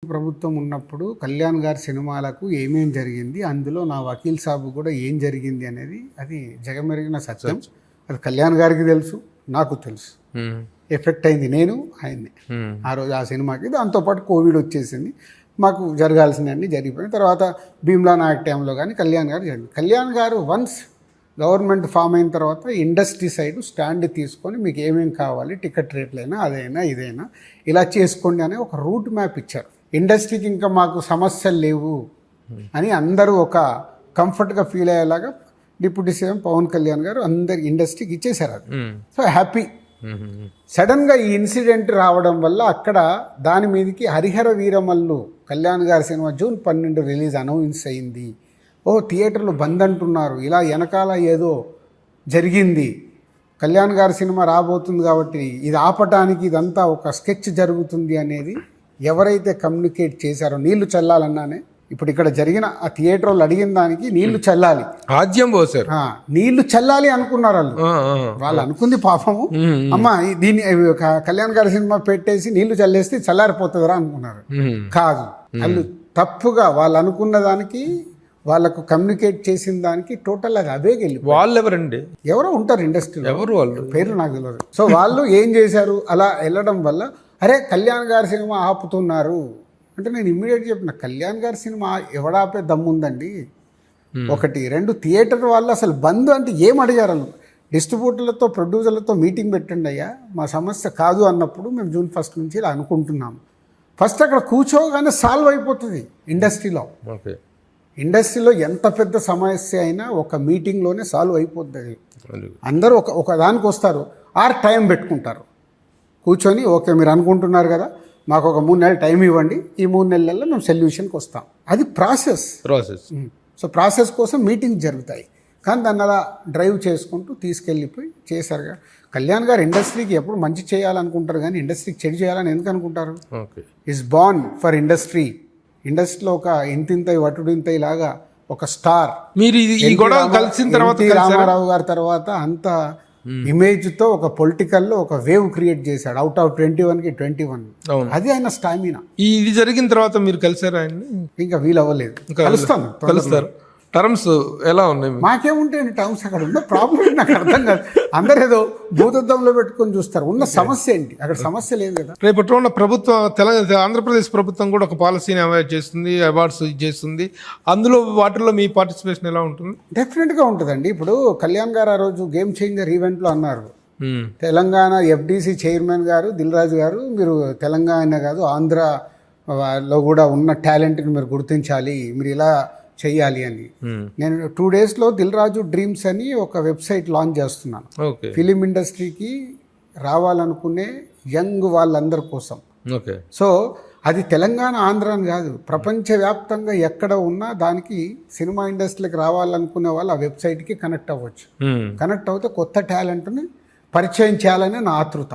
ప్రభుత్వం ఉన్నప్పుడు కళ్యాణ్ గారి సినిమాలకు ఏమేం జరిగింది, అందులో నా వకీల్ సాబు కూడా ఏం జరిగింది అనేది అది జగమెరిగిన సత్యం. అది కళ్యాణ్ గారికి తెలుసు, నాకు తెలుసు. ఎఫెక్ట్ అయింది నేను, ఆయన్ని ఆ రోజు ఆ సినిమాకి. దాంతోపాటు కోవిడ్ వచ్చేసింది, మాకు జరగాల్సినవన్నీ జరిగిపోయిన తర్వాత భీమ్లా నాయక్ టైంలో కానీ కళ్యాణ్ గారు జరిగింది. కళ్యాణ్ గారు వన్స్ గవర్నమెంట్ ఫామ్ అయిన తర్వాత ఇండస్ట్రీ సైడ్ స్టాండ్ తీసుకొని మీకు ఏమేమి కావాలి, టికెట్ రేట్లైనా అదైనా ఇదైనా ఇలా చేసుకోండి అనే ఒక రూట్ మ్యాప్ ఇచ్చారు. ఇండస్ట్రీకి ఇంకా మాకు సమస్యలు లేవు అని అందరూ ఒక కంఫర్ట్గా ఫీల్ అయ్యేలాగా డిప్యూటీ సీఎం పవన్ కళ్యాణ్ గారు అందరి ఇండస్ట్రీకి ఇచ్చేశారు. అది సో హ్యాపీ. సడన్గా ఈ ఇన్సిడెంట్ రావడం వల్ల అక్కడ దాని మీదకి హరిహర వీరమల్లు కళ్యాణ్ గారి సినిమా June 12 రిలీజ్ అనౌన్స్ అయింది. ఓ థియేటర్లు బంద్ అంటున్నారు, ఇలా వెనకాల ఏదో జరిగింది, కళ్యాణ్ గారి సినిమా రాబోతుంది కాబట్టి ఇది ఆపటానికి ఇదంతా ఒక స్కెచ్ జరుగుతుంది అనేది ఎవరైతే కమ్యూనికేట్ చేశారో, నీళ్లు చల్లాలన్నానే ఇప్పుడు ఇక్కడ జరిగిన ఆ థియేటర్ వాళ్ళు అడిగిన దానికి నీళ్లు చల్లాలి, ఆద్యం పోసారు, నీళ్లు చల్లాలి అనుకున్నారు వాళ్ళు అనుకుంది పాపము. అమ్మ దీన్ని కళ్యాణ్ గారి సినిమా పెట్టేసి నీళ్లు చల్లేస్తే చల్లారిపోతుందిరా అనుకున్నారు. కాదు, వాళ్ళు తప్పుగా వాళ్ళు అనుకున్న దానికి వాళ్ళకు కమ్యూనికేట్ చేసిన దానికి టోటల్ అది అవే వెళ్ళి. వాళ్ళు ఎవరండి? ఎవరో ఉంటారు ఇండస్ట్రీలో, ఎవరు వాళ్ళు, పేరు నాకు తెలియదు. సో వాళ్ళు ఏం చేశారు, అలా వెళ్ళడం వల్ల అరే కళ్యాణ్ గారి సినిమా ఆపుతున్నారు అంటే నేను ఇమ్మీడియట్ చెప్పిన, కళ్యాణ్ గారి సినిమా ఎవడాపే దమ్ముందండి. ఒకటి. రెండు, థియేటర్ వాళ్ళు అసలు బంద్ అంటే ఏం అడిగారు? డిస్ట్రిబ్యూటర్లతో ప్రొడ్యూసర్లతో మీటింగ్ పెట్టండి అయ్యా, మా సమస్య కాదు అన్నప్పుడు మేము June 1 నుంచి ఇలా అనుకుంటున్నాము. ఫస్ట్ అక్కడ కూర్చోగానే సాల్వ్ అయిపోతుంది ఇండస్ట్రీలో. ఓకే, ఇండస్ట్రీలో ఎంత పెద్ద సమస్య అయినా ఒక మీటింగ్లోనే సాల్వ్ అయిపోతుంది. అందరూ ఒక దానికి వస్తారు, ఆర్ టైం పెట్టుకుంటారు కూర్చొని. ఓకే మీరు అనుకుంటున్నారు కదా, మాకు ఒక 3 నెలలు టైం ఇవ్వండి, ఈ 3 నెలల్లో మేము సొల్యూషన్కి వస్తాం. అది ప్రాసెస్. సో ప్రాసెస్ కోసం మీటింగ్ జరుగుతాయి, కానీ దాన్ని అలా డ్రైవ్ చేసుకుంటూ తీసుకెళ్ళిపోయి చేశారుగా. కళ్యాణ్ గారు ఇండస్ట్రీకి ఎప్పుడు మంచి చేయాలనుకుంటారు కానీ ఇండస్ట్రీకి చెడు చేయాలని ఎందుకు అనుకుంటారు? Is born for industry. ఇండస్ట్రీలో ఒక ఇంతింత వటుడింత లాగా ఒక స్టార్. మీరు ఈ గొడవ కలిసిన తర్వాత రామారావు గారి తర్వాత అంత ఇమేజ్తో ఒక పొలిటికల్లో ఒక వేవ్ క్రియేట్ చేశాడు. అవుట్ ఆఫ్ 21కి 21. అది ఆయన స్టామినా. ఇది జరిగిన తర్వాత మీరు కలిసారా ఆయన్ని? ఇంకా వీలు అవ్వలేదు, కలుస్తారు. టర్మ్స్ ఎలా ఉన్నాయి? మాకేముంటాయండి టర్మ్స్, అక్కడ ఉన్న ప్రాబ్లం నాకు అర్థం కాదు. అందరు ఏదో భూతద్దంలో పెట్టుకొని చూస్తారు, ఉన్న సమస్య ఏంటి? అక్కడ సమస్య లేదు కదా. రేపట్లో ఉన్న ప్రభుత్వం, ఆంధ్రప్రదేశ్ ప్రభుత్వం కూడా ఒక పాలసీని అవాయిడ్ చేస్తుంది, అవార్డ్స్ చేస్తుంది. అందులో వాటిల్లో మీ పార్టిసిపేషన్ ఎలా ఉంటుంది? డెఫినెట్గా ఉంటుందండి. ఇప్పుడు కళ్యాణ్ గారు ఆ రోజు గేమ్ చేంజర్ ఈవెంట్లో అన్నారు, తెలంగాణ FDC చైర్మన్ గారు దిల్ రాజు గారు, మీరు తెలంగాణ కాదు ఆంధ్రలో కూడా ఉన్న టాలెంట్ని మీరు గుర్తించాలి, మీరు ఇలా చెయ్యాలి అని. నేను 2 డేస్లో దిల్ రాజు డ్రీమ్స్ అని ఒక వెబ్సైట్ లాంచ్ చేస్తున్నాను. ఫిలిం ఇండస్ట్రీకి రావాలనుకునే యంగ్ వాళ్ళందరి కోసం. సో అది తెలంగాణ ఆంధ్ర అని కాదు, ప్రపంచవ్యాప్తంగా ఎక్కడ ఉన్నా దానికి సినిమా ఇండస్ట్రీకి రావాలనుకునే వాళ్ళు ఆ వెబ్సైట్కి కనెక్ట్ అవ్వచ్చు. కనెక్ట్ అవుతే కొత్త టాలెంట్ని పరిచయం చేయాలనే నా ఆతృత.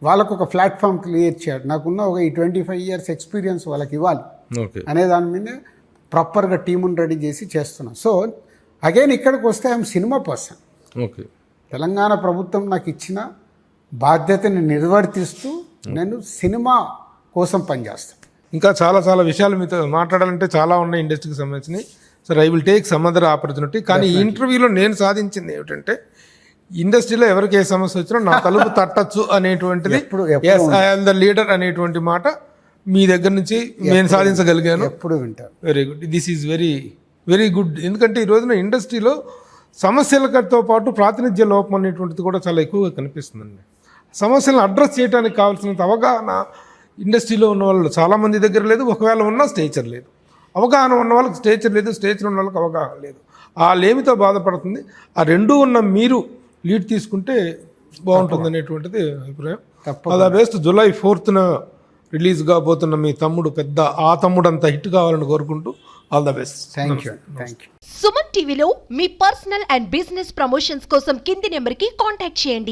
వాళ్ళకు ఒక ప్లాట్ఫామ్ క్రియేట్ చేయాలి. నాకున్న ఒక 25 years ఎక్స్పీరియన్స్ వాళ్ళకి ఇవ్వాలి అనే దాని మీద ప్రాపర్గా టీముని రెడీ చేసి చేస్తున్నాం. సో అగైన్ ఇక్కడికి వస్తే ఐఎమ్ సినిమా పర్సన్. తెలంగాణ ప్రభుత్వం నాకు ఇచ్చిన బాధ్యతని నిర్వర్తిస్తూ నేను సినిమా కోసం పనిచేస్తాను. ఇంకా చాలా చాలా విషయాలు మీతో మాట్లాడాలంటే చాలా ఉన్నాయి ఇండస్ట్రీకి సంబంధించినవి. Sir I will take some other opportunity. కానీ ఈ ఇంటర్వ్యూలో నేను సాధించింది ఏమిటంటే, ఇండస్ట్రీలో ఎవరికి ఏ సమస్య వచ్చినా నా తలుపు తట్టచ్చు అనేటువంటిది, ఐఎమ్ ద లీడర్ అనేటువంటి మాట మీ దగ్గర నుంచి నేను సాధించగలిగాను. ఎప్పుడు వింటారు. Very good. This is very very good. ఎందుకంటే ఈ రోజున ఇండస్ట్రీలో సమస్యలతో పాటు ప్రాతినిధ్య లోపం అనేటువంటిది కూడా చాలా ఎక్కువగా కనిపిస్తుందండి. సమస్యలను అడ్రస్ చేయడానికి కావాల్సినంత అవగాహన ఇండస్ట్రీలో ఉన్న వాళ్ళు చాలామంది దగ్గర లేదు. ఒకవేళ ఉన్నా స్టేచర్ లేదు. అవగాహన ఉన్న వాళ్ళకి స్టేచర్ లేదు, స్టేచర్ ఉన్న వాళ్ళకి అవగాహన లేదు. ఆ లేమితో బాధపడుతుంది. ఆ రెండూ ఉన్న మీరు లీడ్ తీసుకుంటే బాగుంటుంది అనేటువంటిది అభిప్రాయం. అలా వేస్ట్ జూలై 4th రిలీజ్ కాబోతున్న మీ తమ్ముడు ఆ తమ్ముడు అంత హిట్ కావాలని కోరుకుంటూ all the best. Thank you. Suman టీవీలో మీ పర్సనల్ అండ్ బిజినెస్ ప్రమోషన్స్ కోసం కింది నెంబర్కి కాంటాక్ట్ చేయండి.